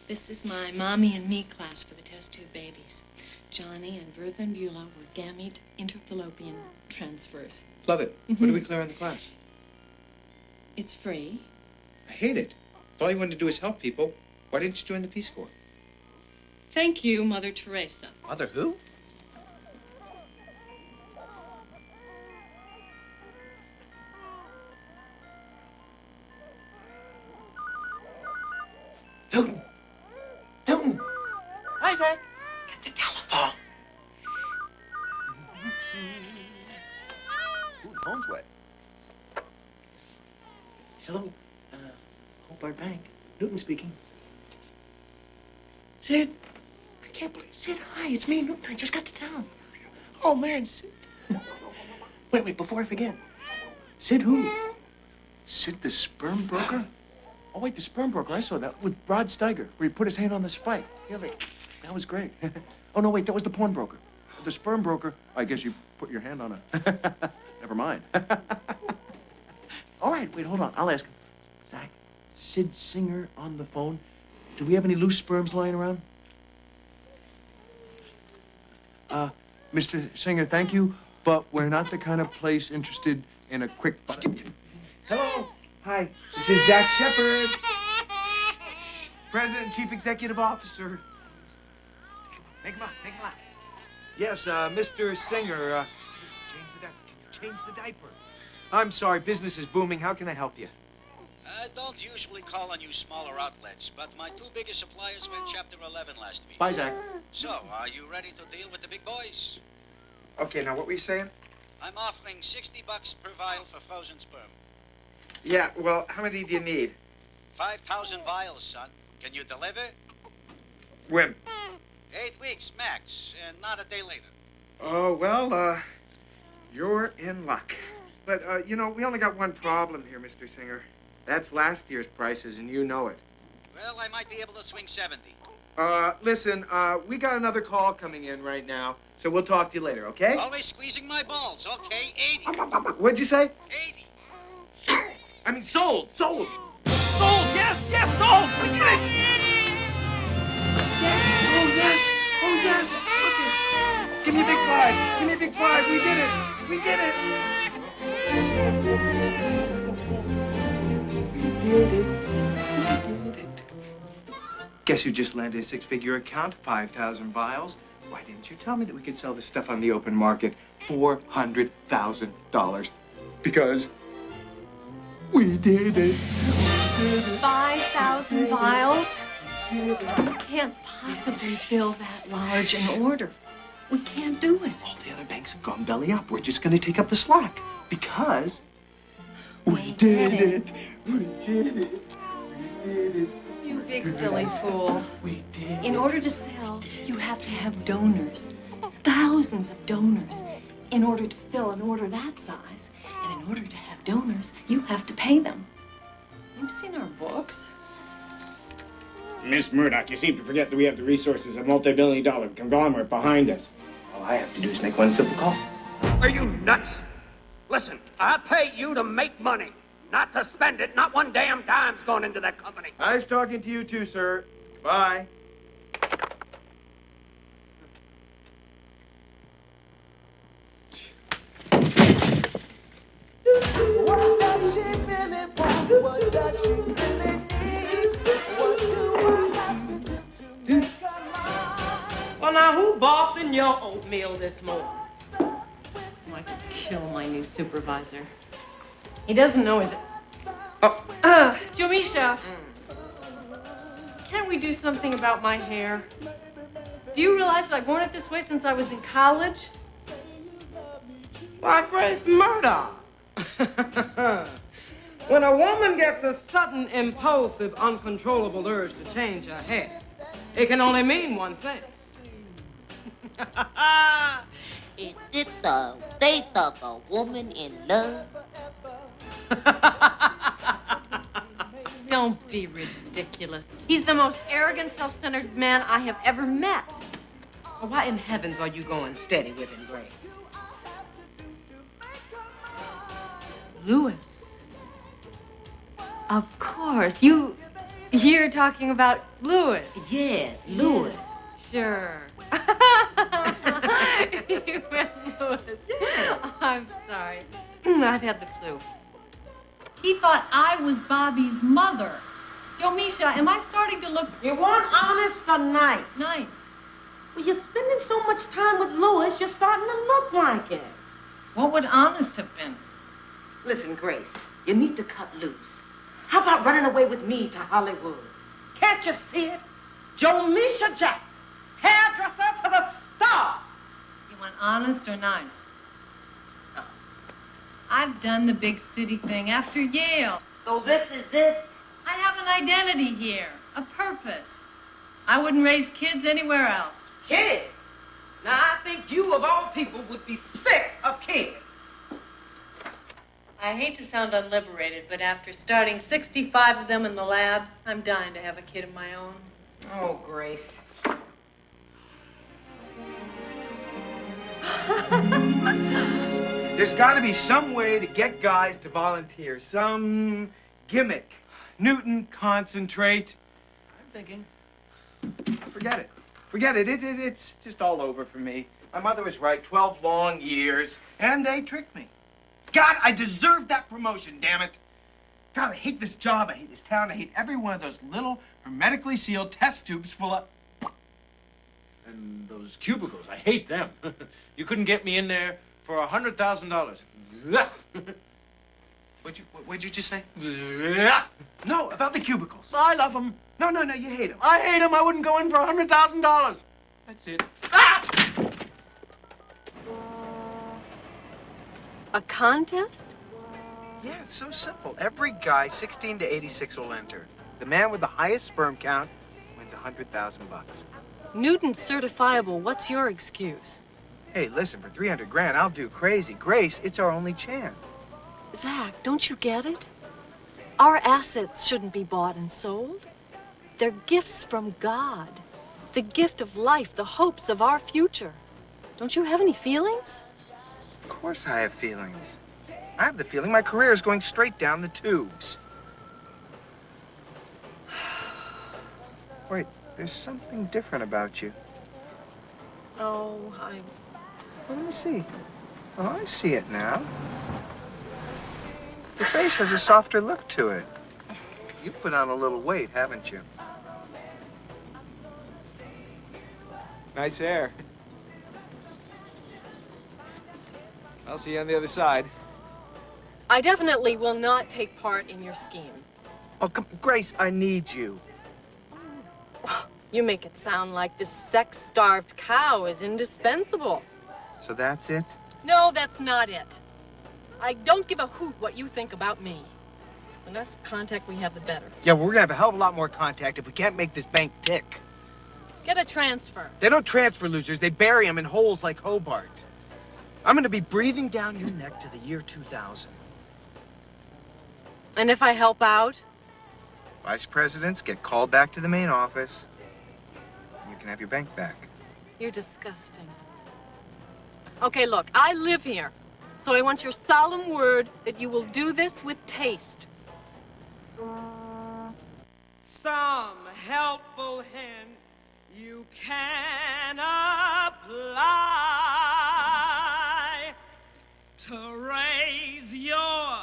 Speaker 22: This is my mommy and me class for the test tube babies. Johnny and Bertha and Beulah were gamete interfallopian transfers.
Speaker 11: Love it. What do we clear in the class?
Speaker 22: It's free.
Speaker 11: I hate it. If all you wanted to do is help people, why didn't you join the Peace Corps?
Speaker 22: Thank you, Mother Teresa.
Speaker 11: Mother who? Newton! Newton!
Speaker 17: Hi, Zach.
Speaker 11: Get the telephone.
Speaker 3: Ooh, the phone's wet.
Speaker 14: Hello, Hobart Bank. Newton speaking. Sid, I can't believe. Sid, hi, it's me, Newton. I just got to town. Oh man, Sid. Wait, before I forget. Sid who? Sid the sperm broker? Oh wait, the sperm broker. I saw that with Rod Steiger, where he put his hand on the spike. Yeah, that was great. Oh no, wait, that was the porn broker. The sperm broker. I guess you put your hand on a. Never mind. All right, wait, hold on. I'll ask him. Zach, Sid Singer on the phone. Do we have any loose sperms lying around? Mr. Singer, thank you, but we're not the kind of place interested in a quick...
Speaker 11: Hello. Hi. This is Zach Shepard. President and Chief Executive Officer.
Speaker 3: Make him laugh.
Speaker 11: Yes, Mr. Singer, change the diaper. I'm sorry, business is booming. How can I help you?
Speaker 13: I don't usually call on you smaller outlets, but my two biggest suppliers went Chapter 11 last week.
Speaker 14: Bye, Zach.
Speaker 13: So, are you ready to deal with the big boys?
Speaker 11: Okay, now what were you saying?
Speaker 13: I'm offering $60 per vial for frozen sperm.
Speaker 11: Yeah, well, how many do you need?
Speaker 13: 5,000 vials, son. Can you deliver?
Speaker 11: When?
Speaker 13: 8 weeks, max, and not a day later.
Speaker 11: Oh, well, you're in luck. But, you know, we only got one problem here, Mr. Singer. That's last year's prices, and you know it.
Speaker 13: Well, I might be able to swing 70.
Speaker 11: Listen, we got another call coming in right now, so we'll talk to you later, okay?
Speaker 13: Always squeezing my balls. Okay, 80.
Speaker 11: What'd you say?
Speaker 13: 80.
Speaker 11: I mean, sold!
Speaker 17: Sold! Yes, sold! We did it!
Speaker 11: Yes! Oh, yes! Oh, yes! Look it! Give me a big five! Give me a big five! We did it! We did it! We did it. Guess who just landed a six-figure account? 5,000 vials. Why didn't you tell me that we could sell this stuff on the open market? $400,000. Because we did it.
Speaker 5: 5,000 vials? We can't possibly fill that large an order. We can't do it.
Speaker 11: All the other banks have gone belly up. We're just going to take up the slack because we did it. We did it. We did it.
Speaker 5: You big silly fool.
Speaker 11: We did it.
Speaker 5: In order to sell, you have to have donors.
Speaker 22: thousands of donors in order to fill an order that size. And in order to have donors, you have to pay them. You've seen our books.
Speaker 2: Miss Murdoch, you seem to forget that we have the resources of a multi-billion-dollar conglomerate behind us.
Speaker 11: All I have to do is make one simple call.
Speaker 7: Are you nuts? Listen, I pay you to make money, not to spend it. Not one damn dime's going into that company.
Speaker 10: Nice talking to you too, sir. Bye.
Speaker 4: What does she really want? What does she really need? What do I have to do to make her mine?
Speaker 23: Well, now, who bossed in your oatmeal this morning?
Speaker 22: I could kill my new supervisor. He doesn't know his... Joe Misha, can't we do something about my hair? Do you realize that I've worn it this way since I was in college?
Speaker 23: Why, Grace Murdoch. When a woman gets a sudden, impulsive, uncontrollable urge to change her hair, it can only mean one thing.
Speaker 24: Is it the state of a woman in love?
Speaker 22: Don't be ridiculous. He's the most arrogant, self-centered man I have ever met.
Speaker 23: Well, why in heavens are you going steady with him, Grace?
Speaker 22: Louis. Of course. You're talking about Louis.
Speaker 23: Yes, Louis.
Speaker 22: Sure. You meant Louis. I'm sorry. I've had the flu. He thought I was Bobby's mother. Joe Misha, am I starting to look...
Speaker 23: You want honest or nice?
Speaker 22: Nice.
Speaker 23: Well, you're spending so much time with Louis, you're starting to look like it.
Speaker 22: What would honest have been?
Speaker 23: Listen, Grace, you need to cut loose. How about running away with me to Hollywood? Can't you see it? Joe Misha Jackson, hairdresser to the stars.
Speaker 22: You want honest or nice? I've done the big city thing after Yale.
Speaker 23: So this is it?
Speaker 22: I have an identity here, a purpose. I wouldn't raise kids anywhere else.
Speaker 23: Kids? Now, I think you, of all people, would be sick of kids.
Speaker 22: I hate to sound unliberated, but after starting 65 of them in the lab, I'm dying to have a kid of my own.
Speaker 23: Oh, Grace.
Speaker 11: There's got to be some way to get guys to volunteer. Some gimmick. Newton, concentrate.
Speaker 10: I'm thinking.
Speaker 11: Forget it. Forget it. It's just all over for me. My mother was right. 12 long years. And they tricked me. God, I deserve that promotion, damn it. God, I hate this job. I hate this town. I hate every one of those little hermetically sealed test tubes full of...
Speaker 14: And those cubicles, I hate them. You couldn't get me in there for $100,000.
Speaker 11: What'd you just say? No, about the cubicles.
Speaker 14: I love them.
Speaker 11: No, you hate them.
Speaker 14: I hate them. I wouldn't go in for $100,000.
Speaker 11: That's it.
Speaker 22: A contest?
Speaker 11: Yeah, it's so simple. Every guy 16 to 86 will enter. The man with the highest sperm count wins $100,000.
Speaker 22: Newton's certifiable. What's your excuse?
Speaker 11: Hey, listen, for 300 grand, I'll do crazy. Grace, it's our only chance.
Speaker 22: Zach, don't you get it? Our assets shouldn't be bought and sold. They're gifts from God. The gift of life, the hopes of our future. Don't you have any feelings?
Speaker 11: Of course I have feelings. I have the feeling my career is going straight down the tubes. Wait, there's something different about you.
Speaker 22: Oh,
Speaker 11: Let me see. Oh, I see it now. Your face has a softer look to it. You've put on a little weight, haven't you?
Speaker 10: Nice hair. I'll see you on the other side.
Speaker 22: I definitely will not take part in your scheme.
Speaker 11: Oh, come, Grace, I need you.
Speaker 22: You make it sound like this sex-starved cow is indispensable.
Speaker 11: So that's it?
Speaker 22: No, that's not it. I don't give a hoot what you think about me. The less contact we have, the better.
Speaker 11: Yeah, we're gonna have a hell of a lot more contact if we can't make this bank tick.
Speaker 22: Get a transfer.
Speaker 11: They don't transfer losers. They bury them in holes like Hobart. I'm going to be breathing down your neck to the year 2000.
Speaker 22: And if I help out?
Speaker 11: Vice presidents get called back to the main office. You can have your bank back.
Speaker 22: You're disgusting. Okay, look, I live here, so I want your solemn word that you will do this with taste.
Speaker 1: Some helpful hints you can apply to raise your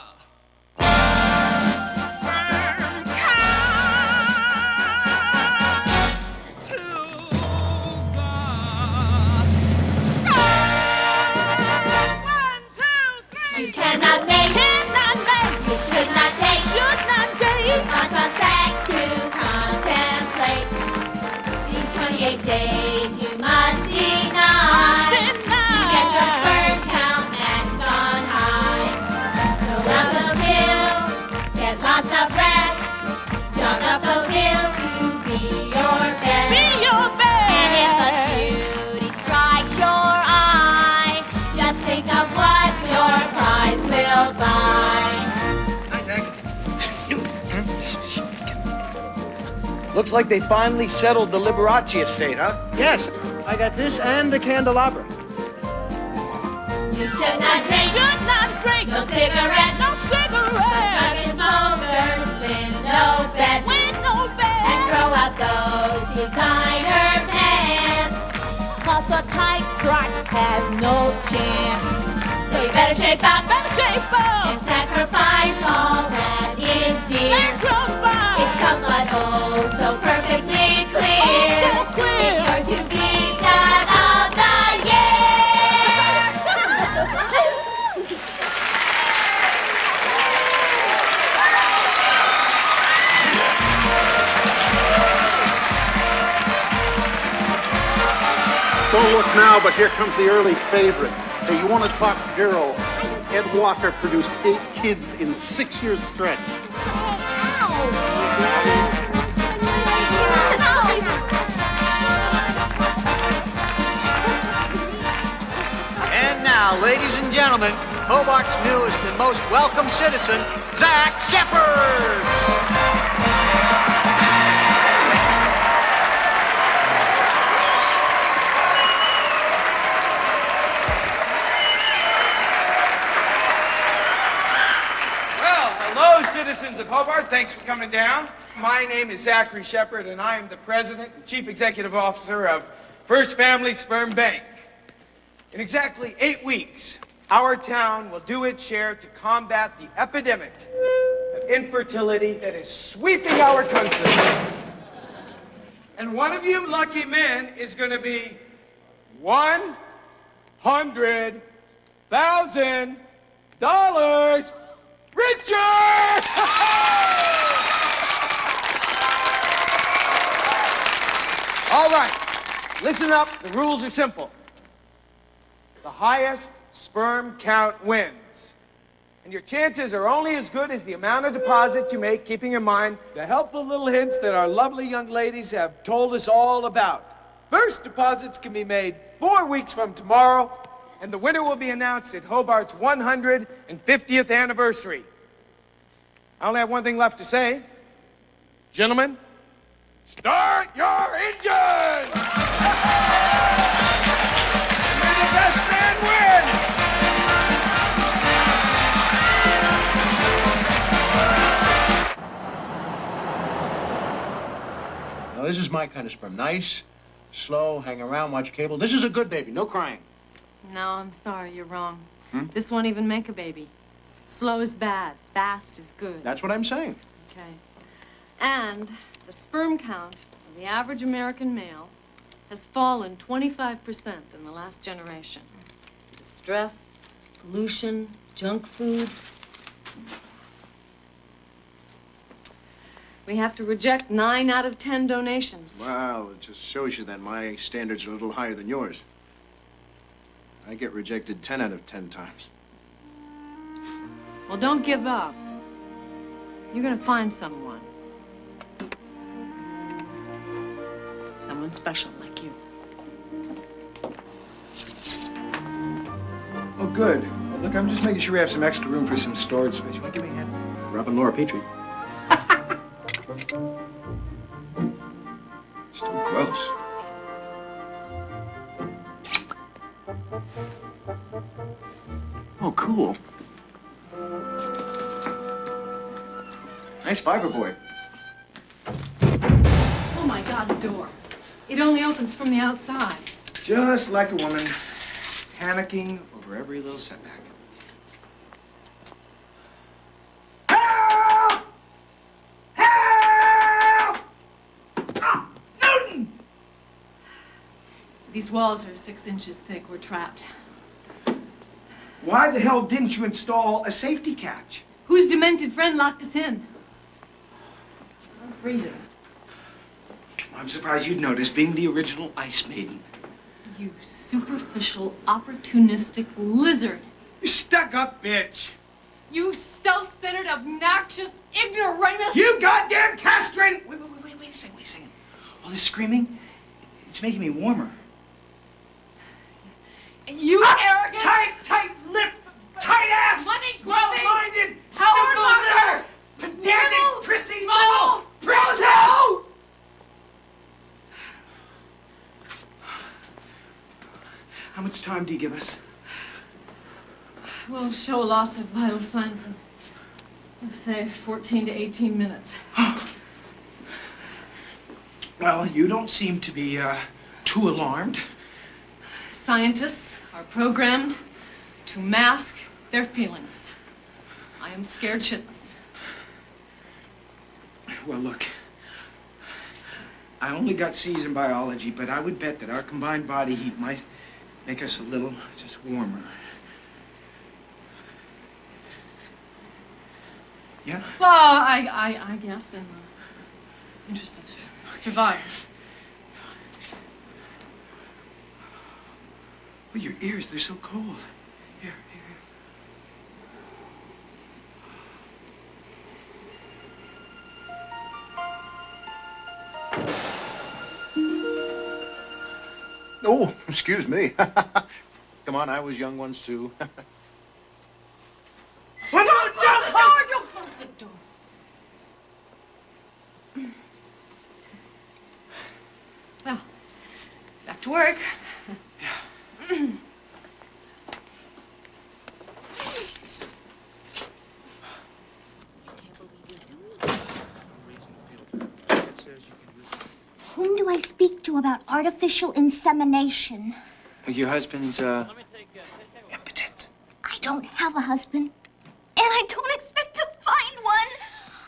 Speaker 1: sperm count to the start. 1, 2, 3.
Speaker 18: You cannot make. You should not take. Thoughts on sex to contemplate. These 28 days you must deny. To get your sperm count maxed on high. No round those hills, get lots of rest. Jog up those hills to be your best. And if a beauty strikes your eye, just think of what your prize will buy.
Speaker 14: Looks like they finally settled the Liberace estate, huh? Yes. I got this and the candelabra.
Speaker 18: You should not drink. No cigarettes. Smoking smokers win no bet. And throw out those designer pants. 'Cause a tight crotch has no chance. So you better shape up. And sacrifice all that is dear. It's tough but oh so perfectly clear. If you're to be dad of the year.
Speaker 8: Don't look now, but here comes the early favorite. Hey, you want to talk girl? Ed Walker produced 8 kids in 6 years stretch.
Speaker 13: And now, ladies and gentlemen, Hobart's newest and most welcome citizen, Zach Shepard!
Speaker 11: Hello, citizens of Hobart. Thanks for coming down. My name is Zachary Shepard, and I am the president and chief executive officer of First Family Sperm Bank. In exactly 8 weeks, our town will do its share to combat the epidemic of infertility that is sweeping our country. And one of you lucky men is going to be $100,000 richer! All right, listen up. The rules are simple. The highest sperm count wins. And your chances are only as good as the amount of deposits you make, keeping in mind the helpful little hints that our lovely young ladies have told us all about. First deposits can be made 4 weeks from tomorrow, and the winner will be announced at Hobart's 150th anniversary. I only have one thing left to say. Gentlemen, start your engines! May the best man win!
Speaker 14: Now, this is my kind of sperm. Nice, slow, hang around, watch cable. This is a good baby, no crying.
Speaker 22: No, I'm sorry, you're wrong. This won't even make a baby. Slow is bad, fast is good.
Speaker 14: That's what I'm saying.
Speaker 22: Okay. And the sperm count of the average American male has fallen 25% in the last generation. Due to stress, pollution, junk food. We have to reject 9 out of 10 donations.
Speaker 14: Well, it just shows you that my standards are a little higher than yours. I get rejected 10 out of 10 times.
Speaker 22: Well, don't give up. You're gonna find someone. Someone
Speaker 5: thorough and special like you.
Speaker 14: Oh, good. Look, I'm just making sure we have some extra room for some storage space. You want to give me a hand?
Speaker 2: Rob and Laura Petrie.
Speaker 14: Still gross.
Speaker 2: Oh, cool.
Speaker 14: Nice fiber boy.
Speaker 5: Oh my God, the door. It only opens from the outside.
Speaker 11: Just like a woman, panicking over every little setback. Help! Help! Ah, Newton!
Speaker 5: These walls are 6 inches thick. We're trapped.
Speaker 11: Why the hell didn't you install a safety catch?
Speaker 5: Whose demented friend locked us in? I'm freezing.
Speaker 11: I'm surprised you'd notice, being the original Ice Maiden.
Speaker 5: You superficial, opportunistic lizard.
Speaker 11: You stuck-up bitch.
Speaker 5: You self-centered, obnoxious ignoramus.
Speaker 11: You goddamn castrant! Wait a second. All this screaming, it's making me warmer.
Speaker 5: You arrogant,
Speaker 11: tight-lipped, tight-ass,
Speaker 5: money-grubbing,
Speaker 11: small-minded,
Speaker 5: power-monger,
Speaker 11: pedantic, prissy
Speaker 5: small,
Speaker 11: little princess! How much time do you give us?
Speaker 5: We'll show loss of vital signs in, let's say, 14 to 18 minutes.
Speaker 11: Well, you don't seem to be too alarmed.
Speaker 5: Scientists are programmed to mask their feelings. I am scared shitless.
Speaker 11: Well, look, I only got C's in biology, but I would bet that our combined body heat might make us a little just warmer. Yeah?
Speaker 5: Well, I guess in the interest of survival.
Speaker 11: Oh, your ears, they're so cold. Here.
Speaker 14: Oh, excuse me. Come on, I was young once too.
Speaker 5: Well, don't close the door! Don't close the door. Well, back to work. Yeah.
Speaker 19: Whom do I speak to about artificial insemination?
Speaker 11: Well, your husband's,
Speaker 19: I don't have a husband. And I don't expect to find one.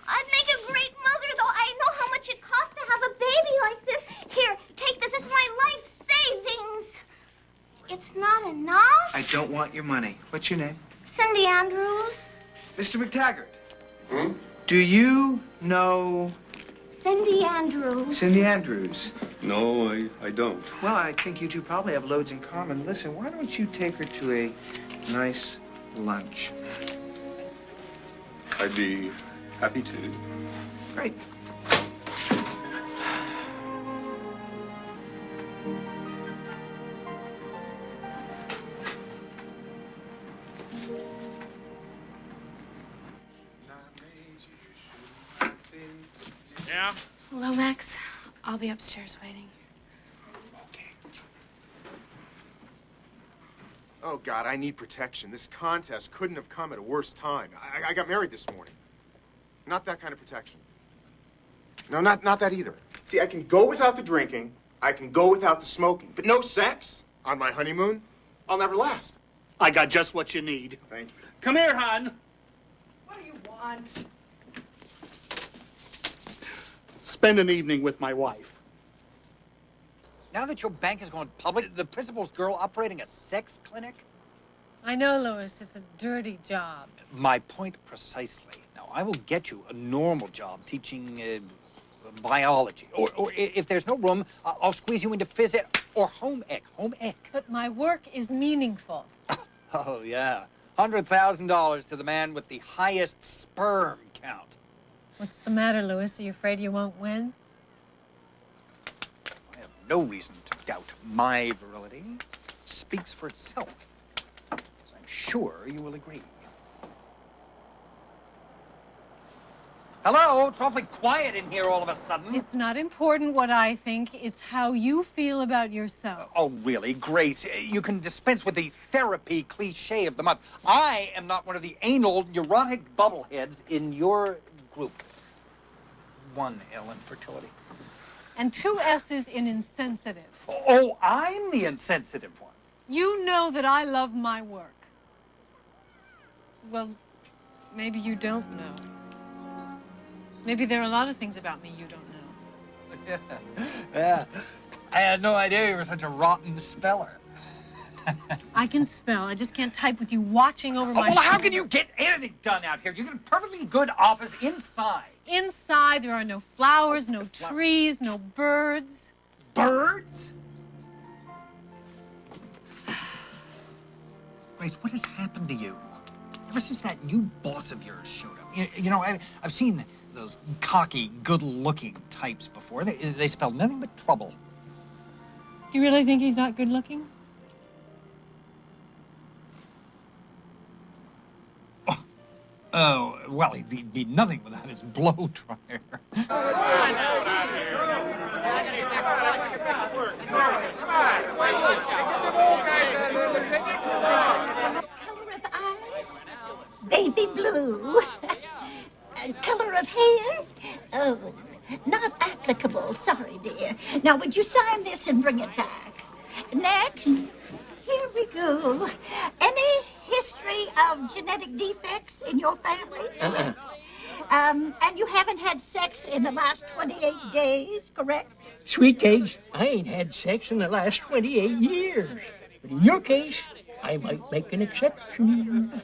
Speaker 19: I'd make a great mother, though I know how much it costs to have a baby like this. Here, take this. It's my life savings. It's not enough?
Speaker 11: I don't want your money. What's your name?
Speaker 19: Cindy Andrews.
Speaker 11: Mr. McTaggart. Do you know
Speaker 19: Cindy Andrews.
Speaker 11: Cindy Andrews?
Speaker 9: No, I don't.
Speaker 11: Well, I think you two probably have loads in common. Listen, why don't you take her to a nice lunch?
Speaker 9: I'd be happy to.
Speaker 11: Great.
Speaker 1: Yeah?
Speaker 12: Hello, Max. I'll be upstairs waiting.
Speaker 15: Oh, God, I need protection. This contest couldn't have come at a worse time. I got married this morning. Not that kind of protection. No, not that either. See, I can go without the drinking, I can go without the smoking, but no sex on my honeymoon? I'll never last.
Speaker 10: I got just what you need.
Speaker 15: Thank you.
Speaker 10: Come here, hon.
Speaker 6: What do you want?
Speaker 10: Spend an evening with my wife.
Speaker 20: Now that your bank is going public, the principal's girl operating a sex clinic?
Speaker 22: I know, Louis. It's a dirty job.
Speaker 20: My point precisely. Now, I will get you a normal job teaching biology. Or if there's no room, I'll squeeze you into phys ed or home ec.
Speaker 22: But my work is meaningful.
Speaker 20: Oh, yeah. $100,000 to the man with the highest sperm count.
Speaker 22: What's the matter, Louis? Are you afraid you won't win?
Speaker 20: I have no reason to doubt my virility. It speaks for itself. As I'm sure you will agree. Hello, it's awfully quiet in here all of a sudden.
Speaker 5: It's not important what I think. It's how you feel about yourself.
Speaker 20: Oh, really, Grace? You can dispense with the therapy cliche of the month. I am not one of the anal, neurotic bubbleheads in your group. 1 L in fertility.
Speaker 5: And 2 S's in insensitive.
Speaker 20: Oh, I'm the insensitive one.
Speaker 5: You know that I love my work. Well, maybe you don't know. Maybe there are a lot of things about me you don't know.
Speaker 20: Yeah. I had no idea you were such a rotten speller.
Speaker 5: I can spell. I just can't type with you watching over my
Speaker 20: Well, how can you get anything done out here? You got a perfectly good office inside.
Speaker 5: Inside, there are no flowers, no trees, no birds.
Speaker 20: Birds? Grace, what has happened to you? Ever since that new boss of yours showed up. You know, I've seen those cocky, good-looking types before. They spell nothing but trouble.
Speaker 5: You really think he's not good looking?
Speaker 20: Oh, well, he'd be nothing without his blow dryer.
Speaker 19: Color of eyes? Baby blue. Color of hair? Oh, not applicable. Sorry, dear. Now, would you sign this and bring it back? Next. Here we go. Any history of genetic defects in your family? And you haven't had sex in the last 28 days, correct?
Speaker 3: Sweet cakes, I ain't had sex in the last 28 years. But in your case, I might make an exception.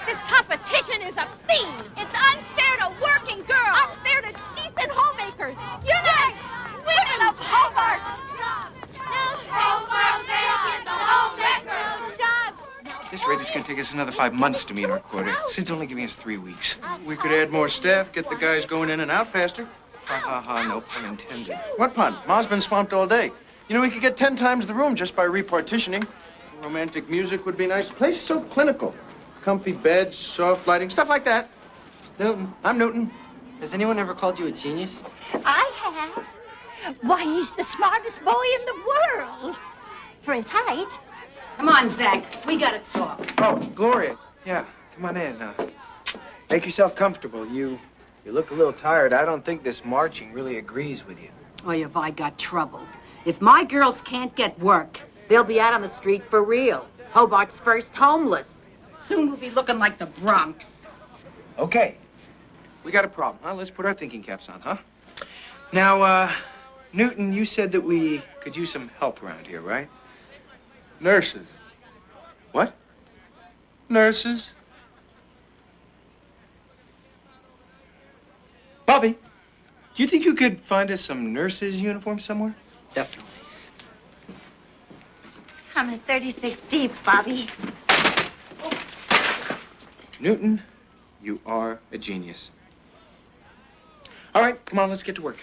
Speaker 18: This competition is obscene. It's unfair to working girls. Unfair to decent homemakers. Unite! Women of Hobart!
Speaker 11: This rate is going to take us another 5 months to meet our quota. Sid's only giving us 3 weeks.
Speaker 14: We could add more staff, get the guys going in and out faster.
Speaker 11: Ha ha ha, no pun intended.
Speaker 14: What pun? Ma's been swamped all day. You know, we could get 10 times the room just by repartitioning. Romantic music would be nice. The place is so clinical. Comfy beds, soft lighting, stuff like that.
Speaker 11: Newton.
Speaker 14: I'm Newton.
Speaker 11: Has anyone ever called you a genius?
Speaker 19: I have. Why, he's the smartest boy in the world. For his height.
Speaker 23: Come on, Zach. We gotta talk.
Speaker 11: Oh, Gloria. Yeah, come on in. Make yourself comfortable. You look a little tired. I don't think this marching really agrees with you.
Speaker 23: Boy, have I got trouble. If my girls can't get work, they'll be out on the street for real. Hobart's first homeless. Soon we'll be looking like the Bronx.
Speaker 11: Okay. We got a problem, huh? Let's put our thinking caps on, huh? Now, Newton, you said that we could use some help around here, right?
Speaker 14: Nurses.
Speaker 11: What?
Speaker 14: Nurses.
Speaker 11: Bobby, do you think you could find us some nurses' uniforms somewhere?
Speaker 23: Definitely.
Speaker 19: I'm at 36 deep, Bobby.
Speaker 11: Newton, you are a genius. All right, come on, let's get to work.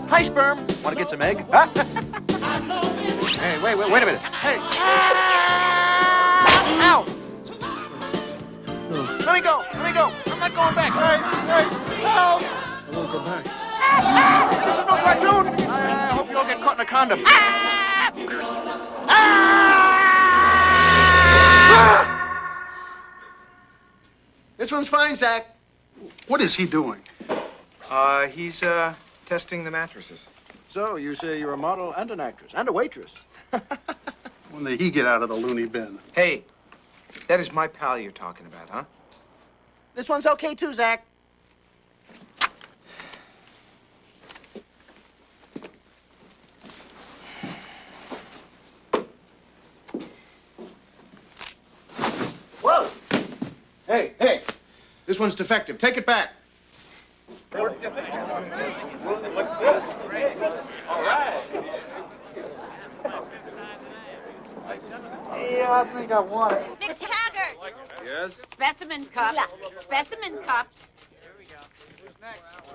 Speaker 14: Hi, sperm. Want to get some egg? Hey, wait a minute. Hey. Ow! Let me go. Let me go. I'm not going back. Hey, help!
Speaker 15: I won't go back.
Speaker 14: This is no cartoon. I hope you don't get caught in a condom. This one's fine, Zach.
Speaker 8: What is he doing?
Speaker 11: He's testing the mattresses.
Speaker 14: So, you say you're a model and an actress and a waitress.
Speaker 8: When did he get out of the loony bin?
Speaker 11: Hey, that is my pal you're talking about, huh?
Speaker 14: This one's okay, too, Zach. Whoa! Hey, this one's defective. Take it back.
Speaker 23: Yeah, I think I want it.
Speaker 7: McTaggart!
Speaker 15: Yes?
Speaker 7: Specimen cups. Specimen cups.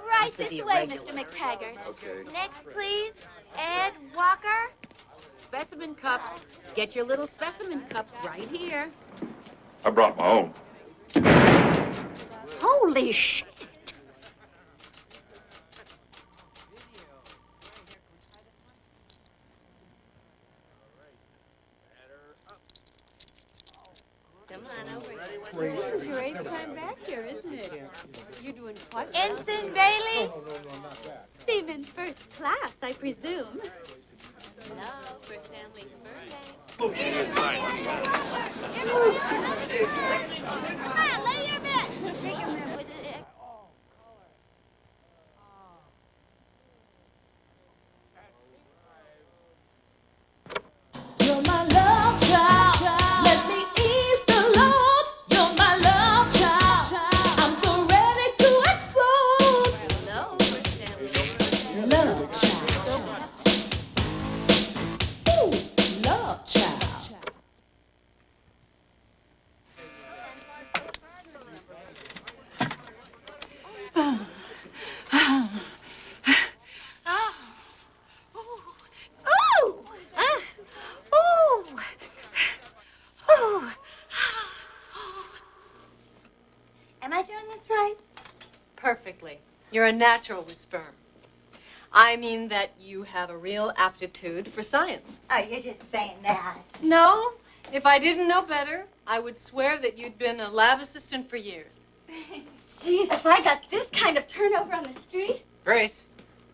Speaker 18: Right this way, Mr. McTaggart.
Speaker 15: Okay.
Speaker 18: Next, please, Ed Walker.
Speaker 7: Specimen cups. Get your little specimen cups right here.
Speaker 9: I brought my own.
Speaker 19: Holy shit.
Speaker 6: This is your 8th time back here, isn't it? You're doing quite well.
Speaker 18: Ensign Bailey. Seaman first class, I presume. Hello, for Stanley's birthday. Come on, lay your bet. You're my love child. Let me ease the load. You're my love child. I'm so ready to explode. Hello, love child. Ooh, love child.
Speaker 6: Am I doing this right?
Speaker 5: Perfectly. You're a natural with sperm. I mean that you have a real aptitude for science.
Speaker 6: Oh, you're just saying that.
Speaker 5: No, if I didn't know better, I would swear that you'd been a lab assistant for years.
Speaker 16: Geez, if I got this kind of turnover on the street.
Speaker 17: Grace,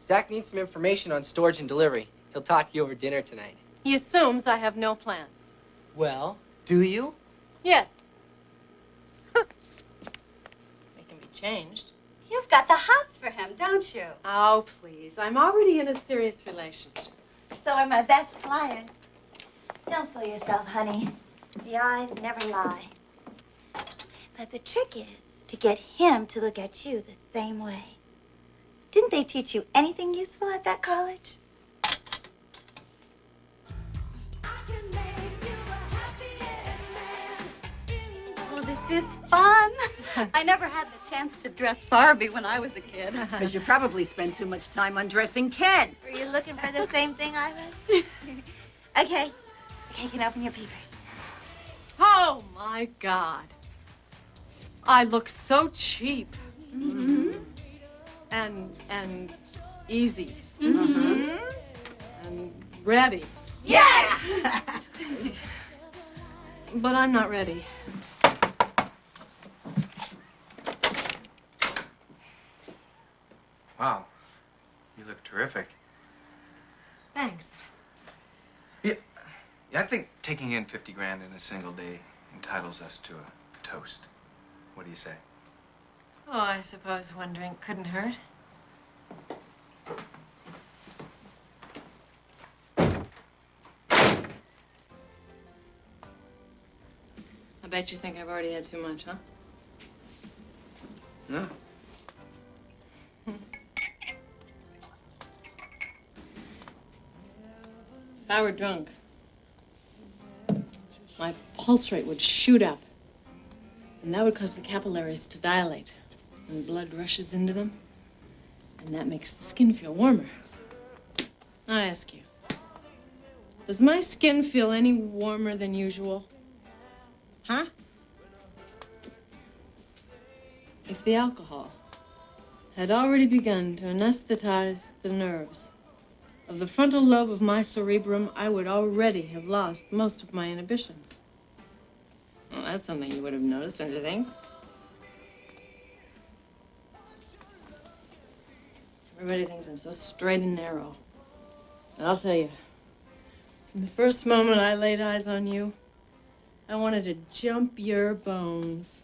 Speaker 17: Zach needs some information on storage and delivery. He'll talk to you over dinner tonight.
Speaker 5: He assumes I have no plans.
Speaker 17: Well, do you?
Speaker 5: Yes. They can be changed.
Speaker 16: You've got the hots for him, don't you?
Speaker 5: Oh, please. I'm already in a serious relationship.
Speaker 6: So are my best clients. Don't fool yourself, honey. The eyes never lie. But the trick is to get him to look at you the same way. Didn't they teach you anything useful at that college?
Speaker 16: Oh, this is fun. I never had the chance to dress Barbie when I was a kid.
Speaker 23: Because you probably spend too much time undressing Ken.
Speaker 6: Were you looking for the same thing I was? Okay, you can open your peepers.
Speaker 5: Oh, my God. I look so cheap.
Speaker 16: Mm-hmm.
Speaker 5: And easy.
Speaker 16: Mm-hmm.
Speaker 5: And ready.
Speaker 16: Yes!
Speaker 5: But I'm not ready.
Speaker 11: Wow. You look terrific.
Speaker 5: Thanks.
Speaker 11: Yeah, I think taking in 50 grand in a single day entitles us to a toast. What do you say?
Speaker 5: Oh, I suppose one drink couldn't hurt. I bet you think I've already had too much, huh?
Speaker 11: No.
Speaker 5: If I were drunk, my pulse rate would shoot up. And that would cause the capillaries to dilate. And blood rushes into them. And that makes the skin feel warmer. I ask you, does my skin feel any warmer than usual? Huh?
Speaker 22: If the alcohol had already begun to anesthetize the nerves of the frontal lobe of my cerebrum, I would already have lost most of my inhibitions. Well, that's something you would have noticed, don't you think? Everybody thinks I'm so straight and narrow. But I'll tell you, from the first moment I laid eyes on you, I wanted to jump your bones.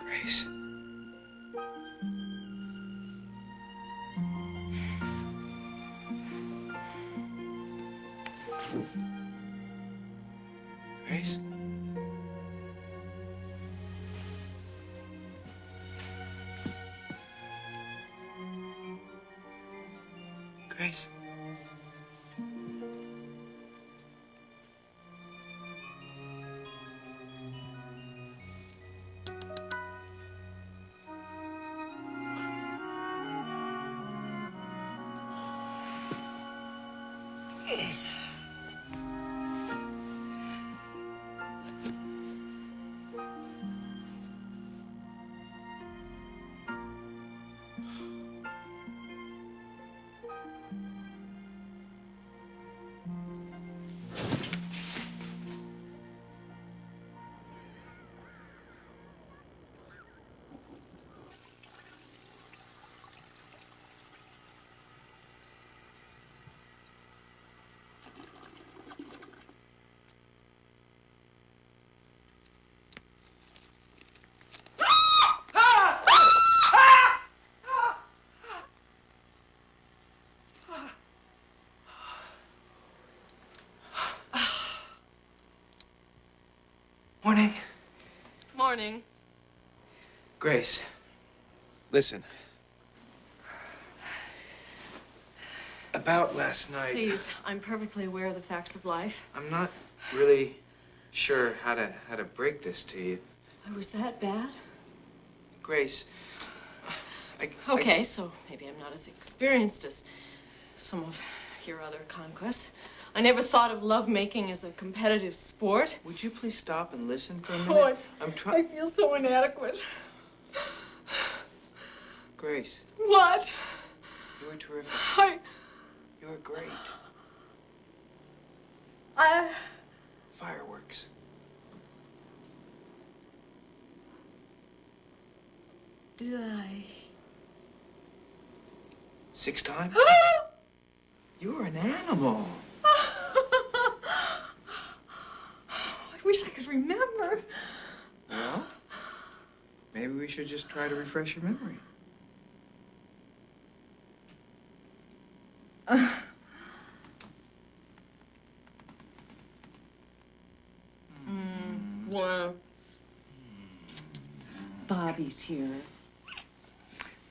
Speaker 11: Grace. Grace. Grace. Morning.
Speaker 22: Morning.
Speaker 11: Grace, listen. About last night.
Speaker 22: Please, I'm perfectly aware of the facts of life.
Speaker 11: I'm not really sure how to break this to you.
Speaker 22: I was that bad?
Speaker 11: Grace,
Speaker 22: Okay, so maybe I'm not as experienced as some of your other conquests. I never thought of lovemaking as a competitive sport.
Speaker 11: Would you please stop and listen for a minute?
Speaker 22: Oh,
Speaker 11: I'm trying.
Speaker 22: I feel so inadequate.
Speaker 11: Grace.
Speaker 22: What?
Speaker 11: You were terrific. You were great. Fireworks.
Speaker 22: Did I?
Speaker 11: 6 times? You're an animal.
Speaker 22: I wish I could remember.
Speaker 11: Well, maybe we should just try to refresh your memory.
Speaker 22: Well, Bobby's here.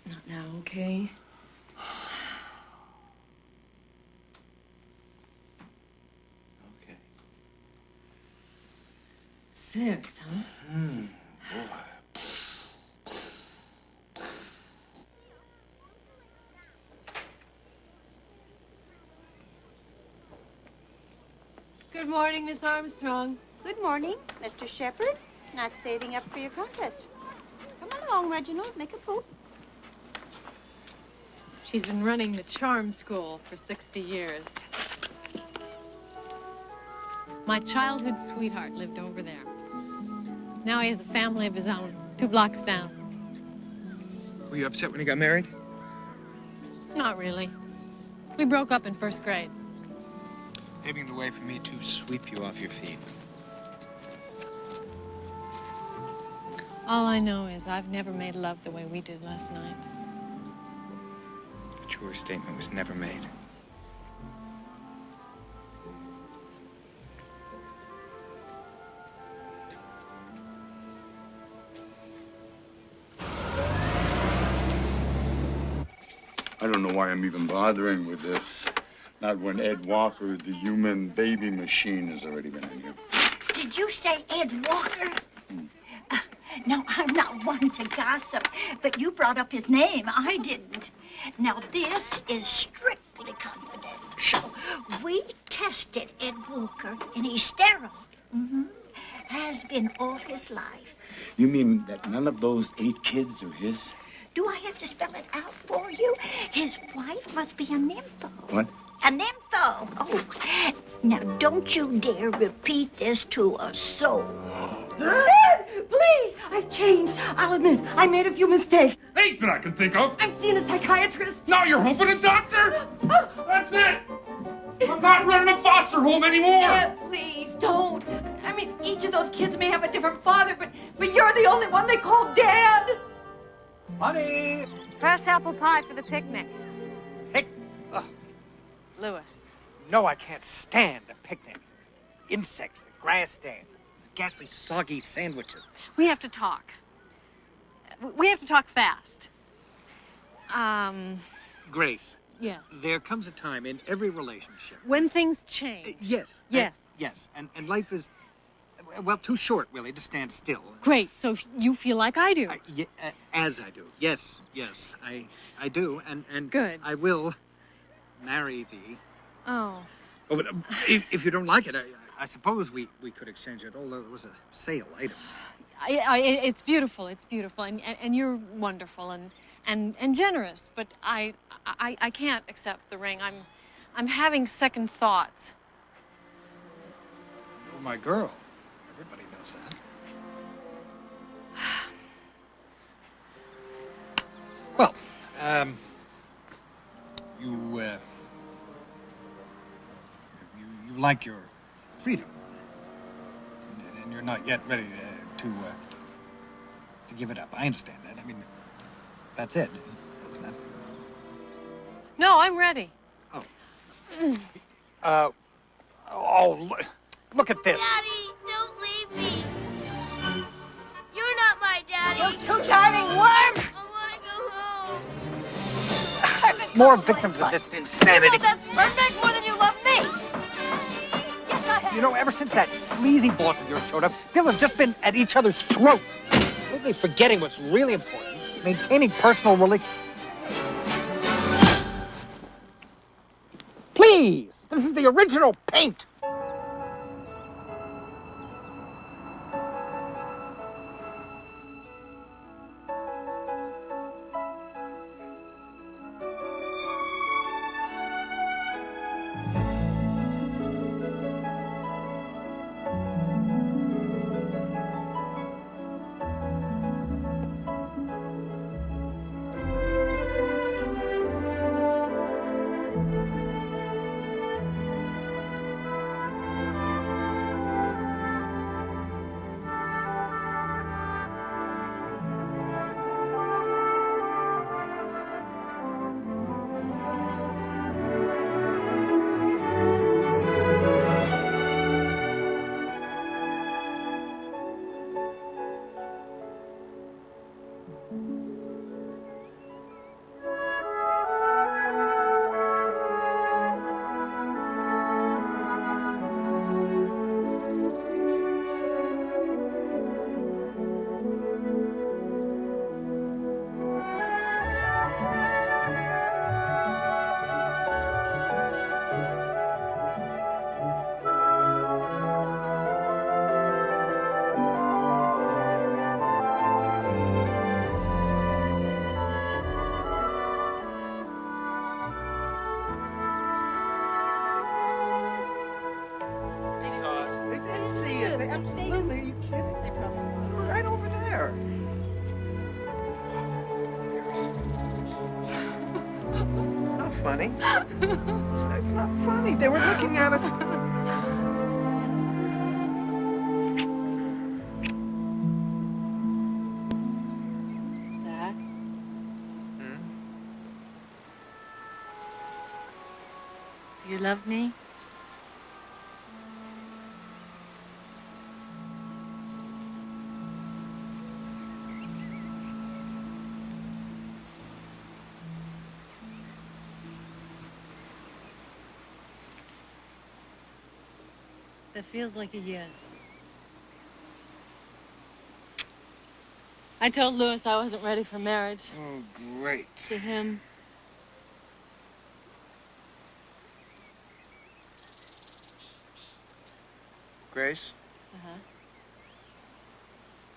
Speaker 22: Not now, okay?
Speaker 11: Okay.
Speaker 22: 6, huh?
Speaker 11: Boy.
Speaker 22: Good morning, Miss Armstrong.
Speaker 4: Good morning, Mr. Shepherd. Not saving up for your contest. Come along, Reginald. Make a poop.
Speaker 22: She's been running the charm school for 60 years. My childhood sweetheart lived over there. Now he has a family of his own, 2 blocks down.
Speaker 10: Were you upset when you got married?
Speaker 22: Not really. We broke up in 1st grade.
Speaker 10: Paving the way for me to sweep you off your feet.
Speaker 22: All I know is I've never made love the way we did last night.
Speaker 10: A truer statement was never made.
Speaker 2: I don't know why I'm even bothering with this. Not when Ed Walker, the human baby machine, has already been in here.
Speaker 19: Did you say Ed Walker? No, I'm not one to gossip, but you brought up his name. I didn't. Now, this is strictly confidential. We tested Ed Walker, and he's sterile. Has been all his life.
Speaker 2: You mean that none of those 8 kids are his?
Speaker 19: Do I have to spell it out for you? His wife must be a nympho.
Speaker 2: What?
Speaker 19: A nympho. Oh, now don't you dare repeat this to a soul.
Speaker 13: Please, I've changed. I'll admit, I made a few mistakes.
Speaker 9: 8 that I can think of.
Speaker 13: I'm seeing a psychiatrist.
Speaker 9: Now you're hoping a doctor? That's it. I'm not running a foster home anymore.
Speaker 13: Please, don't. I mean, each of those kids may have a different father, but you're the only one they call Dad.
Speaker 20: Honey!
Speaker 22: Fresh apple pie for the picnic.
Speaker 20: Ugh.
Speaker 22: Lewis.
Speaker 20: No, I can't stand a picnic. Insects, the grass stains, ghastly, soggy sandwiches.
Speaker 22: We have to talk. We have to talk fast.
Speaker 20: Grace.
Speaker 22: Yes.
Speaker 20: There comes a time in every relationship.
Speaker 22: When things change.
Speaker 20: Yes.
Speaker 22: Yes.
Speaker 20: Yes. And life is, well, too short, really, to stand still.
Speaker 22: Great. So you feel like I do.
Speaker 20: As I do. Yes. I do. And
Speaker 22: Good.
Speaker 20: I will marry thee.
Speaker 22: Oh.
Speaker 20: Oh, but if you don't like it, I suppose we could exchange it, although it was a sale item.
Speaker 22: It's beautiful. It's beautiful, and you're wonderful and generous. But I can't accept the ring. I'm having second thoughts.
Speaker 20: You're my girl. Everybody knows that. Well, you like your freedom, and you're not yet ready to give it up. I understand that. I mean, that's it, isn't it?
Speaker 22: No, I'm ready.
Speaker 20: Look at this.
Speaker 18: Daddy, don't leave me. You're not my daddy.
Speaker 13: You two-timing worm!
Speaker 18: I want to go home.
Speaker 20: More victims of this insanity.
Speaker 13: You love that sperm bag more than you love me. Yes, I have.
Speaker 20: You know, ever since that sleazy boss of yours showed up, people have just been at each other's throats. Lately forgetting what's really important, maintaining personal relations. Please! This is the original paint!
Speaker 11: funny. It's not funny. They were looking at us.
Speaker 22: Zach? Do you love me? That feels like a yes. I told Louis I wasn't ready for marriage.
Speaker 11: Oh, great.
Speaker 22: To him.
Speaker 11: Grace,
Speaker 22: Uh-huh.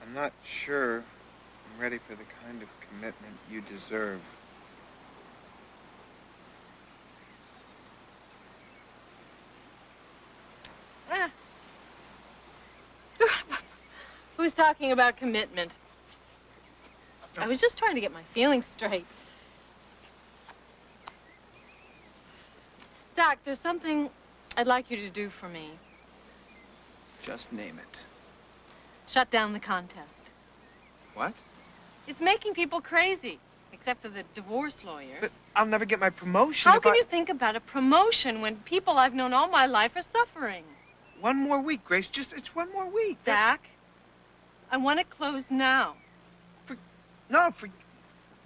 Speaker 11: I'm not sure I'm ready for the kind of commitment you deserve.
Speaker 22: Who's talking about commitment? I was just trying to get my feelings straight. Zach, there's something I'd like you to do for me.
Speaker 11: Just name it.
Speaker 22: Shut down the contest.
Speaker 11: What?
Speaker 22: It's making people crazy, except for the divorce lawyers.
Speaker 11: But I'll never get my promotion
Speaker 22: How
Speaker 11: if
Speaker 22: can you think about a promotion when people I've known all my life are suffering?
Speaker 11: One more week, Grace. It's one more week.
Speaker 22: Zach, I want it closed now.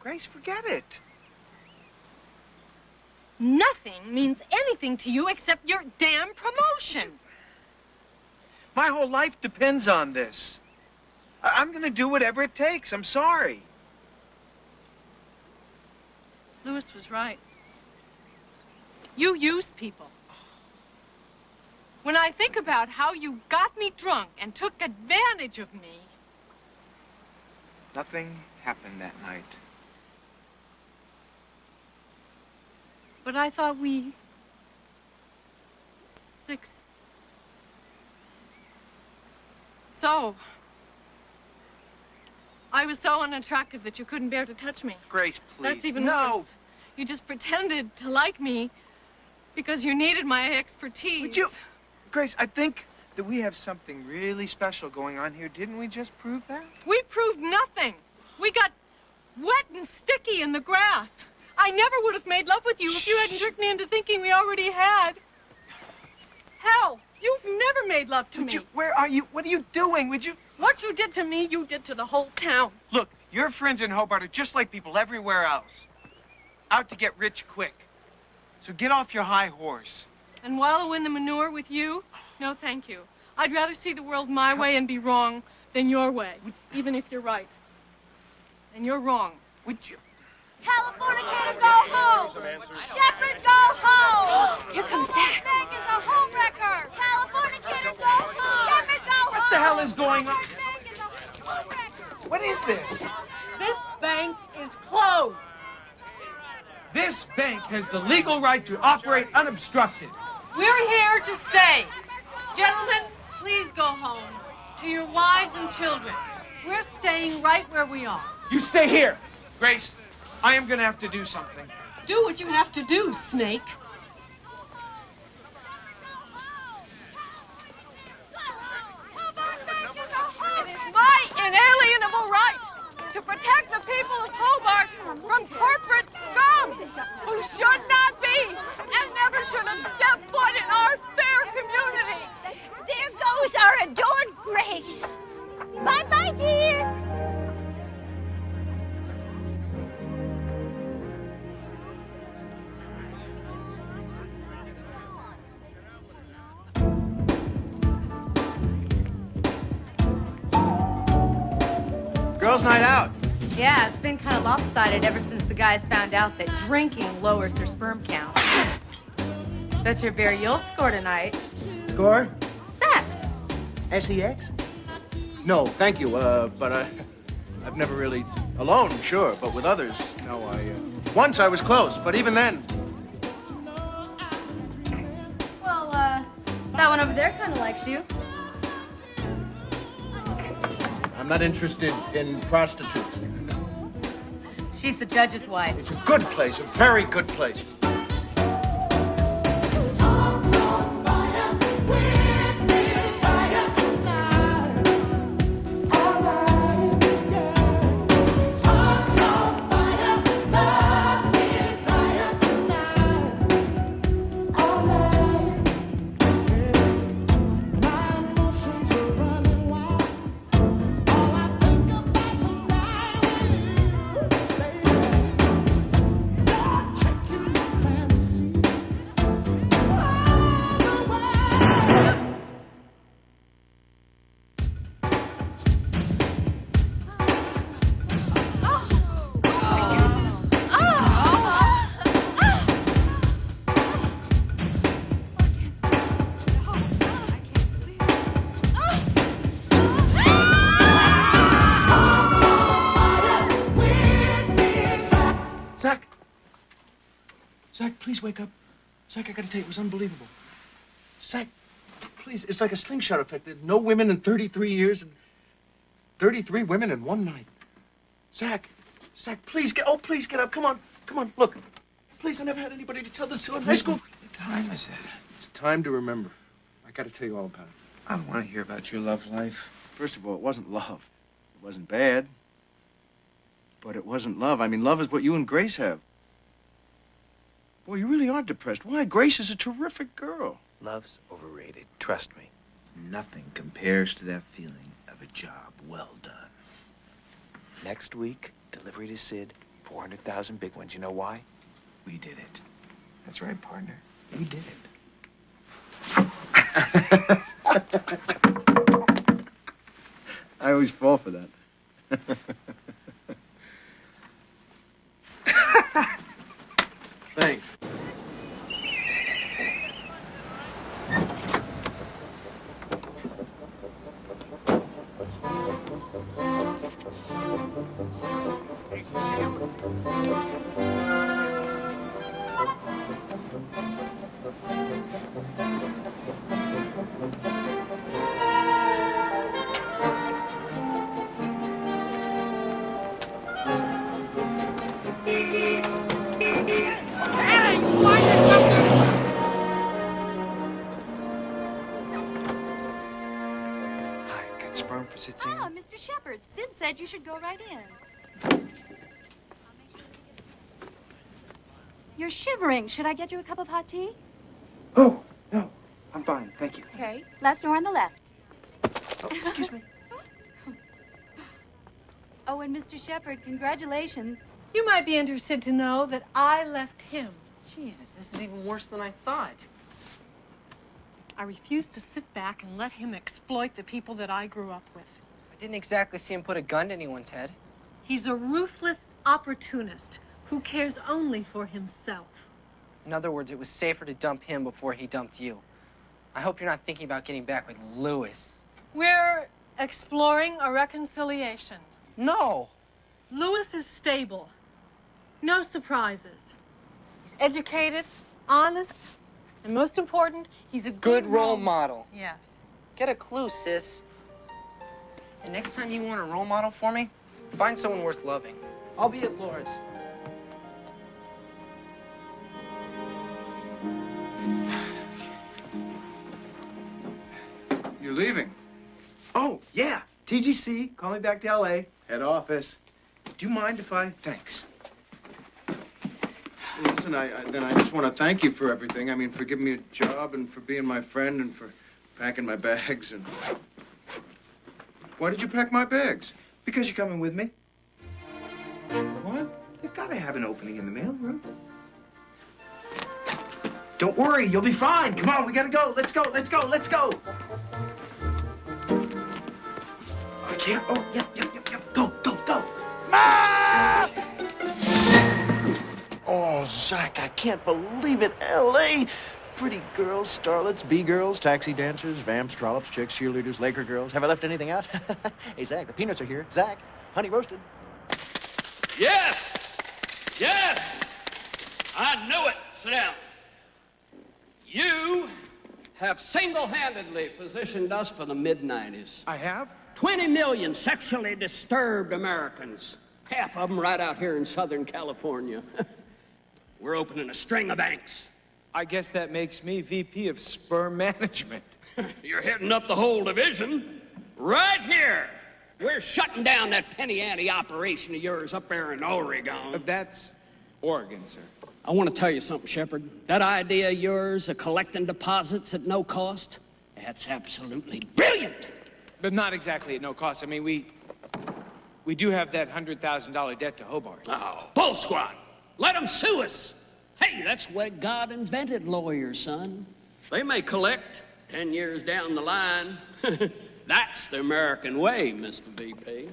Speaker 11: Grace, forget it.
Speaker 22: Nothing means anything to you except your damn promotion.
Speaker 11: My whole life depends on this. I'm gonna do whatever it takes. I'm sorry.
Speaker 22: Louis was right. You use people. When I think about how you got me drunk and took advantage of me.
Speaker 11: Nothing happened that night.
Speaker 22: But I thought So, I was so unattractive that you couldn't bear to touch me.
Speaker 11: Grace, please.
Speaker 22: That's even
Speaker 11: no.
Speaker 22: worse. You just pretended to like me because you needed my expertise.
Speaker 11: Would you... Grace, I think that we have something really special going on here. Didn't we just prove that?
Speaker 22: We proved nothing. We got wet and sticky in the grass. I never would have made love with you if you hadn't tricked me into thinking we already had. Hell, you've never made love to me.
Speaker 11: Where are you? What are you doing? Would you...
Speaker 22: What you did to me, you did to the whole town.
Speaker 11: Look, your friends in Hobart are just like people everywhere else. Out to get rich quick. So get off your high horse.
Speaker 22: And wallow in the manure with you? No, thank you. I'd rather see the world my way and be wrong than your way, even if you're right. And you're wrong.
Speaker 11: Would you...
Speaker 18: Californicator, go home! Shepherd, go home!
Speaker 22: Here comes Zach.
Speaker 18: Bank is a home wrecker! Californicator, go home! Shepherd, go home!
Speaker 11: What the hell is going on? What is this?
Speaker 22: This bank is closed.
Speaker 11: This bank has the legal right to operate unobstructed.
Speaker 22: We're here to stay. Gentlemen, please go home to your wives and children. We're staying right where we are.
Speaker 11: You stay here. Grace, I am gonna have to do something.
Speaker 22: Do what you have to do, Snake. It is my inalienable right to protect the people of Hobart from corporate scum who should not be and never should have stepped foot in our fair community.
Speaker 19: There goes our adored Grace. Bye-bye, dear.
Speaker 14: Girls' night out.
Speaker 1: Yeah, it's been kind of lopsided ever since the guys found out that drinking lowers their sperm count. Bet your bear you'll score tonight.
Speaker 14: Score?
Speaker 1: Sex.
Speaker 14: S-E-X? No, thank you, but I've never really... Alone, sure, but with others, no, Once I was close, but even then...
Speaker 1: Well, that one over there kind of likes you.
Speaker 14: I'm not interested in prostitutes.
Speaker 1: She's the judge's wife.
Speaker 14: It's a good place, a very good place. Zach, please wake up. Zach, I gotta tell you, it was unbelievable. Zach, please, it's like a slingshot effect. No women in 33 years and 33 women in one night. Zach, please get up. Come on, look. Please, I never had anybody to tell this to in high school.
Speaker 11: What time is it?
Speaker 14: It's time to remember. I gotta tell you all about it.
Speaker 11: I don't want to hear about your love life.
Speaker 14: First of all, it wasn't love. It wasn't bad. But it wasn't love. I mean, love is what you and Grace have. Boy, you really are depressed. Why? Grace is a terrific girl.
Speaker 11: Love's overrated. Trust me. Nothing compares to that feeling of a job well done. Next week, delivery to Sid, 400,000 big ones. You know why? We did it. That's right, partner. We did it.
Speaker 14: I always fall for that. Thanks.
Speaker 11: Sperm for Sid Singer?
Speaker 16: Oh, Mr. Shepard. Sid said you should go right in. You're shivering. Should I get you a cup of hot tea?
Speaker 11: Oh, no. I'm fine. Thank you.
Speaker 16: Okay. Last door on the left.
Speaker 11: Oh, excuse me.
Speaker 16: Oh, and Mr. Shepard, congratulations.
Speaker 22: You might be interested to know that I left him.
Speaker 17: Jesus, this is even worse than I thought.
Speaker 22: I refused to sit back and let him exploit the people that I grew up with.
Speaker 17: I didn't exactly see him put a gun to anyone's head.
Speaker 22: He's a ruthless opportunist who cares only for himself.
Speaker 17: In other words, it was safer to dump him before he dumped you. I hope you're not thinking about getting back with Lewis.
Speaker 22: We're exploring a reconciliation.
Speaker 17: No.
Speaker 22: Lewis is stable. No surprises. He's educated, honest, and most important, he's a
Speaker 17: Good role model.
Speaker 22: Yes.
Speaker 17: Get a clue, sis. And next time you want a role model for me, find someone worth loving. I'll be at Laura's.
Speaker 14: You're leaving.
Speaker 11: Oh, yeah. TGC, call me back to L.A. Head office. Do you mind if I... Thanks.
Speaker 14: Listen, I just want to thank you for everything. I mean, for giving me a job and for being my friend and for packing my bags and... Why did you pack my bags?
Speaker 11: Because you're coming with me.
Speaker 14: What?
Speaker 11: They've got to have an opening in the mailroom. Don't worry, you'll be fine. Come on, we gotta go. Let's go, let's go, let's go. I can't. Oh, yep. Go.
Speaker 14: Ma! Oh, Zach, I can't believe it. L.A. Pretty girls, starlets, B-girls, taxi dancers, vamps, trollops, chicks, cheerleaders, Laker girls. Have I left anything out? Hey, Zach, the peanuts are here. Zach, honey roasted.
Speaker 3: Yes! I knew it. Sit down. You have single-handedly positioned us for the mid-90s.
Speaker 11: I have?
Speaker 3: 20 million sexually disturbed Americans. Half of them right out here in Southern California. We're opening a string of banks.
Speaker 11: I guess that makes me VP of sperm management.
Speaker 3: You're heading up the whole division. Right here. We're shutting down that penny ante operation of yours up there in Oregon.
Speaker 11: That's Oregon, sir.
Speaker 3: I want to tell you something, Shepard. That idea of yours of collecting deposits at no cost, that's absolutely brilliant.
Speaker 11: But not exactly at no cost. I mean, we do have that $100,000 debt to Hobart.
Speaker 3: Oh, bull squat. Let them sue us. Hey, that's where God invented lawyers, son. They may collect 10 years down the line. That's the American way, Mr. VP.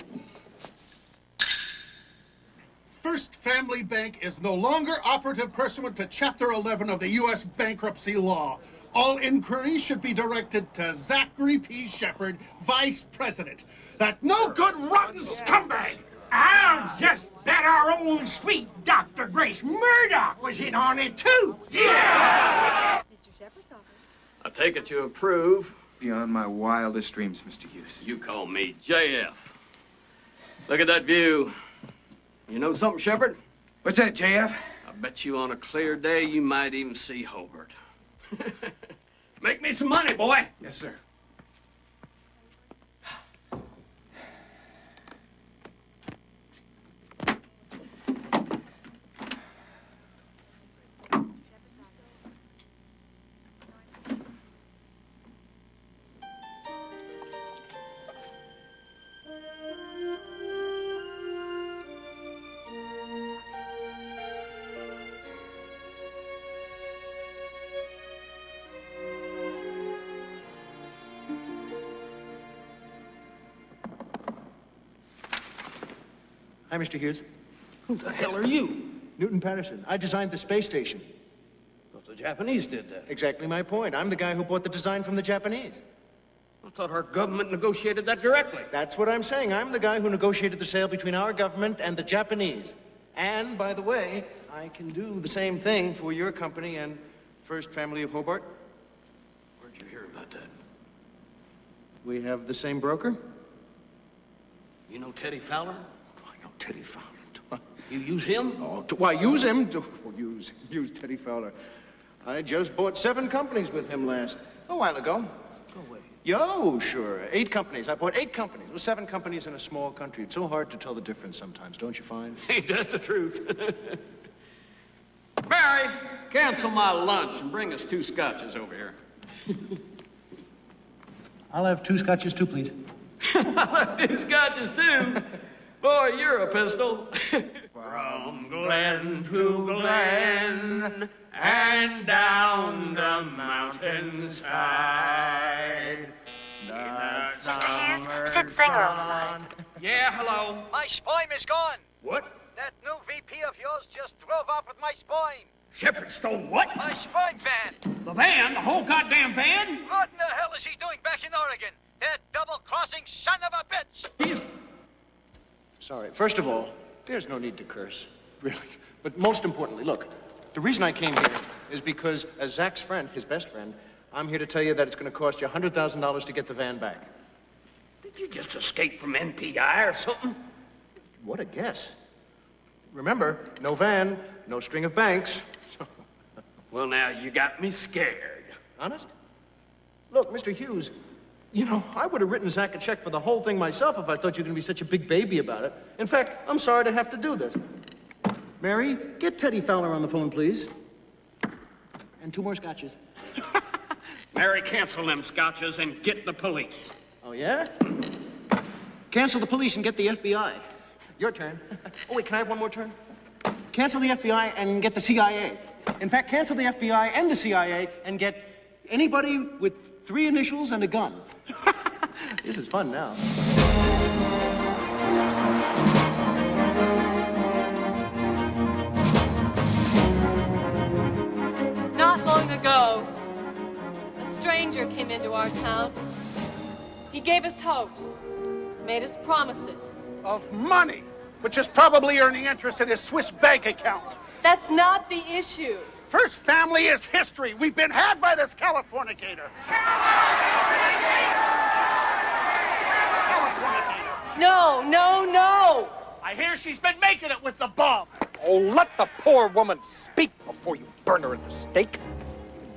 Speaker 9: First Family Bank is no longer operative pursuant to Chapter 11 of the U.S. bankruptcy law. All inquiries should be directed to Zachary P. Shepard, Vice President. That no good, rotten scumbag!
Speaker 8: I'll just bet our old sweet Dr. Grace Murdoch was in on it, too. Yeah!
Speaker 12: Mr. Shepard's office.
Speaker 3: I take it you approve.
Speaker 11: Beyond my wildest dreams, Mr. Hughes.
Speaker 3: You call me JF. Look at that view. You know something, Shepard?
Speaker 11: What's that, JF?
Speaker 3: I bet you on a clear day you might even see Hobart. Make me some money, boy.
Speaker 11: Yes, sir.
Speaker 14: Hi, Mr. Hughes.
Speaker 3: Who the hell are you?
Speaker 14: Newton Patterson. I designed the space station.
Speaker 3: Well, the Japanese did that.
Speaker 14: Exactly my point. I'm the guy who bought the design from the Japanese.
Speaker 3: I thought our government negotiated that directly.
Speaker 14: That's what I'm saying. I'm the guy who negotiated the sale between our government and the Japanese. And, by the way, I can do the same thing for your company and First Family of Hobart.
Speaker 3: Where'd you hear about that?
Speaker 14: We have the same broker.
Speaker 3: You know Teddy Fowler?
Speaker 14: I know Teddy Fowler.
Speaker 3: You use him?
Speaker 14: Oh, why, use him? Use Teddy Fowler. I just bought 7 companies with him a while ago.
Speaker 3: Go away.
Speaker 14: Yo, sure. 8 companies. I bought 8 companies. It was 7 companies in a small country. It's so hard to tell the difference sometimes, don't you find?
Speaker 3: Ain't that the truth? Barry, cancel my lunch and bring us 2 scotches over here.
Speaker 14: I'll have 2 scotches too, please.
Speaker 3: I'll have 2 scotches too. Boy, you're a pistol. From glen to glen and down the mountainside.
Speaker 22: Mr. Hughes, Sid Singer on the line.
Speaker 3: Yeah, hello.
Speaker 21: My spine is gone.
Speaker 3: What?
Speaker 21: That new VP of yours just drove off with my spine.
Speaker 3: Shepard stole what?
Speaker 21: My spine van.
Speaker 3: The van? The whole goddamn van?
Speaker 21: What in the hell is he doing back in Oregon? That double-crossing son of a bitch!
Speaker 3: He's...
Speaker 14: Sorry. First of all, there's no need to curse, really. But most importantly, look, the reason I came here is because, as Zach's friend, his best friend, I'm here to tell you that it's going to cost you $100,000 to get the van back.
Speaker 3: Did you just escape from NPI or something?
Speaker 14: What a guess. Remember, no van, no string of banks.
Speaker 3: Well, now, you got me scared.
Speaker 14: Honest? Look, Mr. Hughes, you know, I would have written Zach a check for the whole thing myself if I thought you were going to be such a big baby about it. In fact, I'm sorry to have to do this. Mary, get Teddy Fowler on the phone, please. And 2 more scotches.
Speaker 3: Mary, cancel them scotches and get the police.
Speaker 14: Oh, yeah? Cancel the police and get the FBI. Your turn. Oh, wait, can I have one more turn? Cancel the FBI and get the CIA. In fact, cancel the FBI and the CIA and get anybody with 3 initials and a gun. This is fun now.
Speaker 22: Not long ago, a stranger came into our town. He gave us hopes, made us promises.
Speaker 8: Of money, which is probably earning interest in his Swiss bank account.
Speaker 22: That's not the issue.
Speaker 8: First Family is history. We've been had by this Californicator.
Speaker 22: No, no, no!
Speaker 8: I hear she's been making it with the bomb.
Speaker 17: Oh, let the poor woman speak before you burn her at the stake.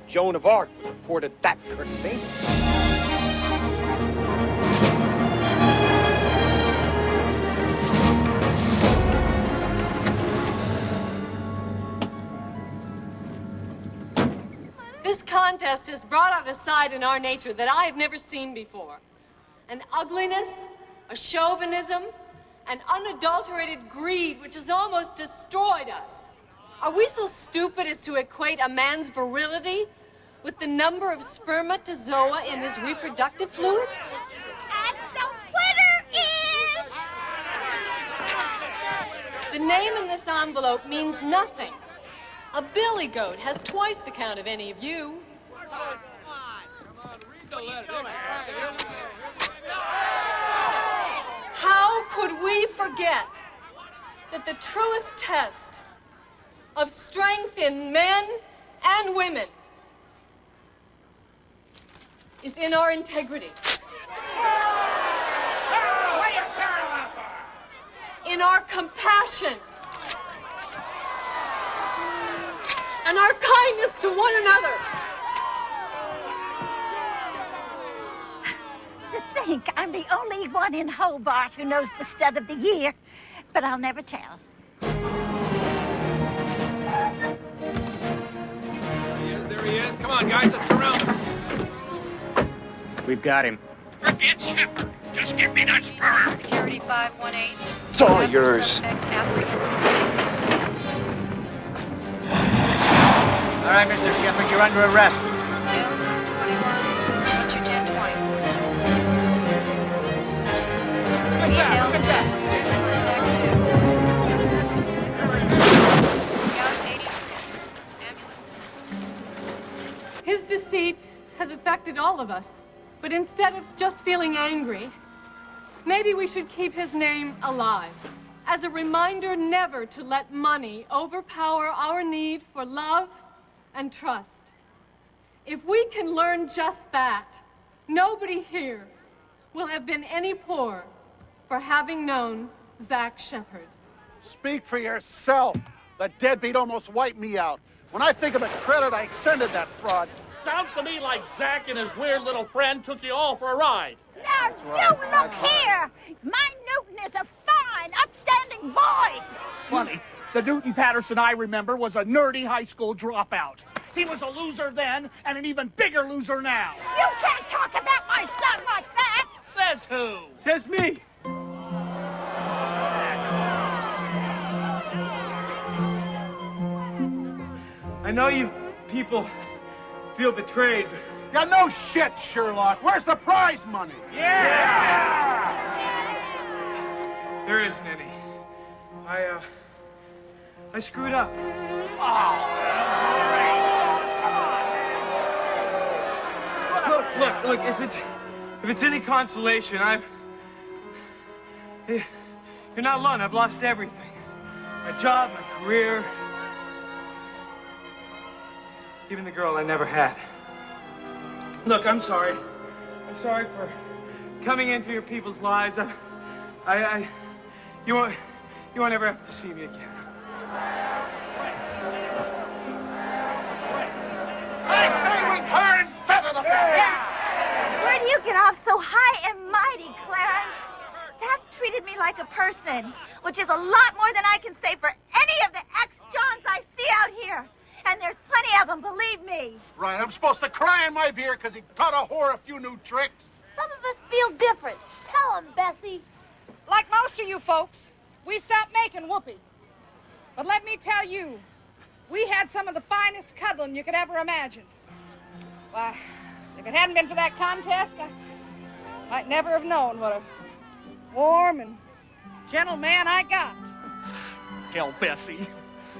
Speaker 17: Joan of Arc was afforded that courtesy.
Speaker 22: This contest has brought out a side in our nature that I have never seen before. An ugliness, a chauvinism, an unadulterated greed which has almost destroyed us. Are we so stupid as to equate a man's virility with the number of spermatozoa in his reproductive fluid?
Speaker 18: And the winner is...
Speaker 22: The name in this envelope means nothing. A billy goat has twice the count of any of you. How could we forget
Speaker 5: that the truest test of strength in men and women is in our integrity, in our compassion, and our kindness to one another.
Speaker 19: To think I'm the only one in Hobart who knows the stud of the year, but I'll never tell.
Speaker 21: There he is. Come on, guys, let's surround him.
Speaker 20: We've got him.
Speaker 8: Forget Shepard. Just give me that sperm.
Speaker 1: Security 518.
Speaker 14: It's all yours.
Speaker 1: Suspect apprehended.
Speaker 17: All right, Mr. Shepard, you're under arrest.
Speaker 1: Bill 221. What's your 1020? Detail. Contact 2. Scout 80. Ambulance.
Speaker 5: His deceit has affected all of us, but instead of just feeling angry, maybe we should keep his name alive as a reminder never to let money overpower our need for love and trust. If we can learn just that, nobody here will have been any poorer for having known Zach Shepard.
Speaker 9: Speak for yourself. The deadbeat almost wiped me out. When I think of the credit I extended that fraud.
Speaker 7: Sounds to me like Zach and his weird little friend took you all for a ride.
Speaker 19: Now, you look here. My Newton is a fine, upstanding boy.
Speaker 8: Funny. The Newton Patterson I remember was a nerdy high school dropout. He was a loser then and an even bigger loser now.
Speaker 19: You can't talk about my son like that.
Speaker 8: Says who?
Speaker 20: Says me. I know you people feel betrayed.
Speaker 9: Yeah, no shit, Sherlock. Where's the prize money?
Speaker 8: Yeah!
Speaker 20: There isn't any. I screwed up. Look, if it's any consolation, you're not alone. I've lost everything. My job, my career, even the girl I never had. Look, I'm sorry. I'm sorry for coming into your people's lives. You won't ever have to see me again.
Speaker 8: I say we turn feather the bed.
Speaker 6: Where do you get off so high and mighty, Clarence? Zach treated me like a person, which is a lot more than I can say for any of the ex-Johns I see out here. And there's plenty of them, believe me.
Speaker 9: Right, I'm supposed to cry in my beer because he taught a whore a few new tricks.
Speaker 6: Some of us feel different. Tell him, Bessie.
Speaker 13: Like most of you folks, we stopped making whoopee. But let me tell you, we had some of the finest cuddling you could ever imagine. Why, if it hadn't been for that contest, I might never have known what a warm and gentle man I got.
Speaker 8: Hell, Bessie,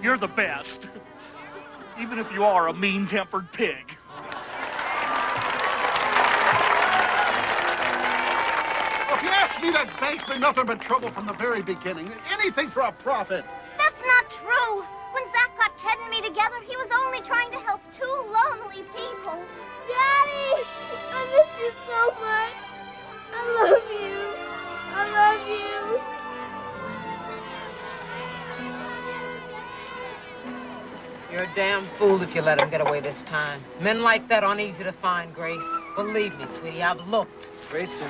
Speaker 8: you're the best. Even if you are a mean-tempered pig.
Speaker 9: If you ask me, that bank's been nothing but trouble from the very beginning. Anything for a profit.
Speaker 6: That's not true. When Zach got Ted and me together, he was only trying to help two lonely people. Daddy, I miss you so much. I love you. I love you.
Speaker 23: You're a damn fool if you let him get away this time. Men like that aren't easy to find, Grace. Believe me, sweetie, I've looked.
Speaker 17: Grayson.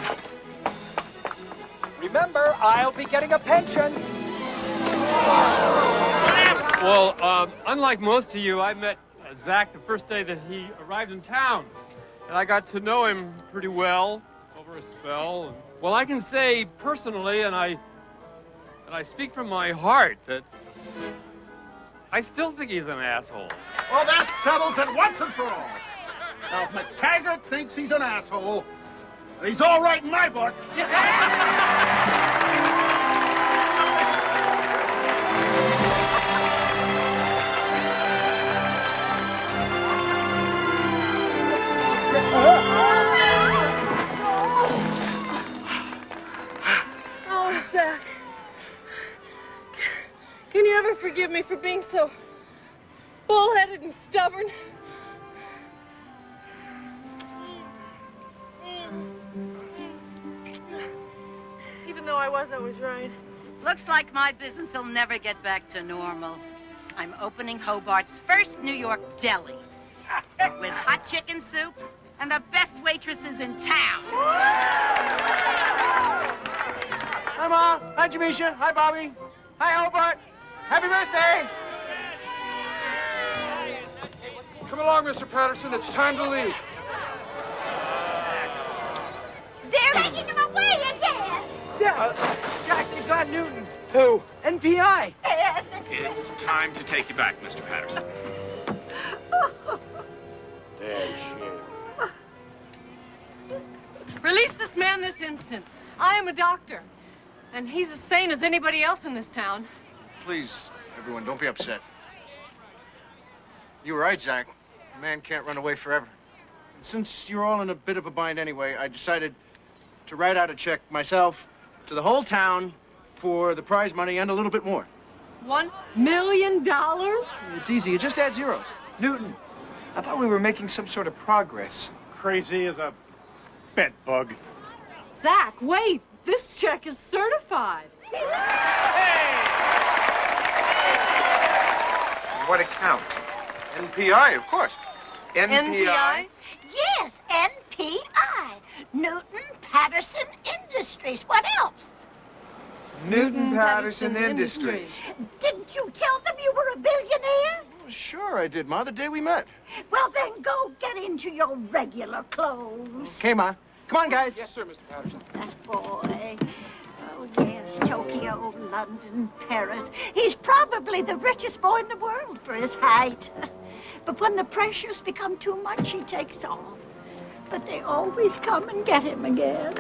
Speaker 21: Remember, I'll be getting a pension.
Speaker 12: Well, unlike most of you, I met Zach the first day that he arrived in town. And I got to know him pretty well over a spell. And, well, I can say personally, and I speak from my heart, that I still think he's an asshole.
Speaker 9: Well, that settles it once and for all. Now, if McTaggart thinks he's an asshole, he's all right in my book.
Speaker 5: Oh, Zach.
Speaker 22: Can you ever forgive me for being so bullheaded and stubborn? Even though I was always right.
Speaker 4: Looks like my business will never get back to normal. I'm opening Hobart's first New York deli with hot chicken soup and the best waitresses in town.
Speaker 14: Hi, Ma. Hi, Jamisha. Hi, Bobby. Hi, Hobart. Happy birthday.
Speaker 12: Come along, Mr. Patterson. It's time to leave.
Speaker 19: They're taking him away again.
Speaker 17: Jack, you got Newton.
Speaker 14: Who?
Speaker 17: NPI.
Speaker 10: It's time to take you back, Mr. Patterson.
Speaker 12: Damn shame.
Speaker 22: Release this man this instant. I am a doctor, and he's as sane as anybody else in this town.
Speaker 14: Please, everyone, don't be upset. You were right, Zach. A man can't run away forever. And since you're all in a bit of a bind anyway, I decided to write out a check myself to the whole town for the prize money and a little bit more.
Speaker 22: $1 million?
Speaker 14: It's easy. You just add zeros.
Speaker 11: Newton, I thought we were making some sort of progress.
Speaker 8: Crazy as a bed bug.
Speaker 22: Zach, wait. This check is certified.
Speaker 11: What account?
Speaker 14: NPI, of course.
Speaker 22: NPI?
Speaker 19: Yes, NPI. Newton Patterson Industries. What else?
Speaker 11: Newton Patterson Industries.
Speaker 19: Didn't you tell them you were a billionaire?
Speaker 14: Sure I did, Ma, the day we met.
Speaker 19: Well, then go get into your regular clothes.
Speaker 14: Okay, Ma. Come on, guys.
Speaker 12: Yes, sir, Mr. Patterson.
Speaker 19: That boy. Oh, yes, Tokyo, London, Paris. He's probably the richest boy in the world for his height. But when the pressures become too much, he takes off. But they always come and get him again.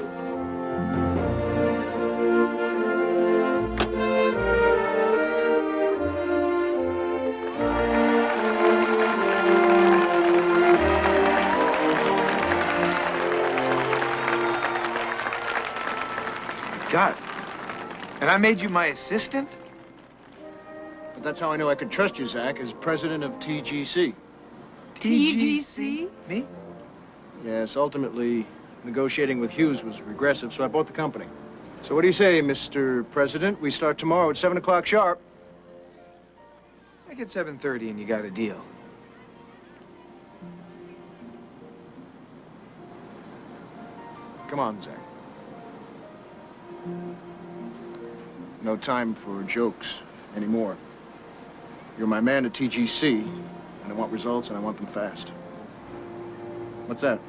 Speaker 11: Got it. And I made you my assistant?
Speaker 14: But that's how I knew I could trust you, Zach, as president of TGC.
Speaker 22: TGC?
Speaker 11: Me?
Speaker 14: Yes, ultimately, negotiating with Hughes was regressive, so I bought the company. So what do you say, Mr. President? We start tomorrow at 7 o'clock sharp.
Speaker 11: Make it 7:30 and you got a deal.
Speaker 14: Come on, Zach. No time for jokes anymore. You're my man at TGC, and I want results, and I want them fast. What's that?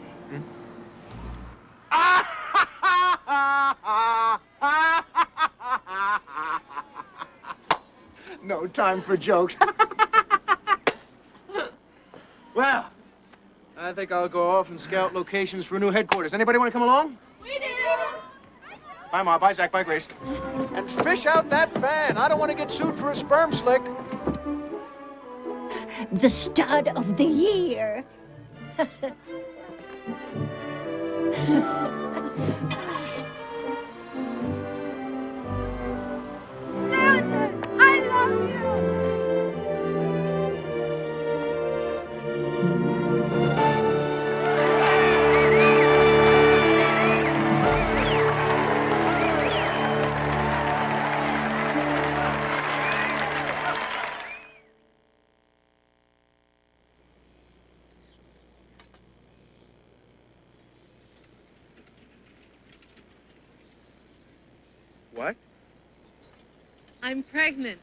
Speaker 14: No time for jokes. Well, I think I'll go off and scout locations for new headquarters. Anybody want to come along?
Speaker 22: We do.
Speaker 14: Bye, Ma. Bye, Zach. Bye, Grace. And fish out that van. I don't want to get sued for a sperm slick.
Speaker 19: The stud of the year.
Speaker 18: I love you.
Speaker 11: What?
Speaker 22: I'm pregnant.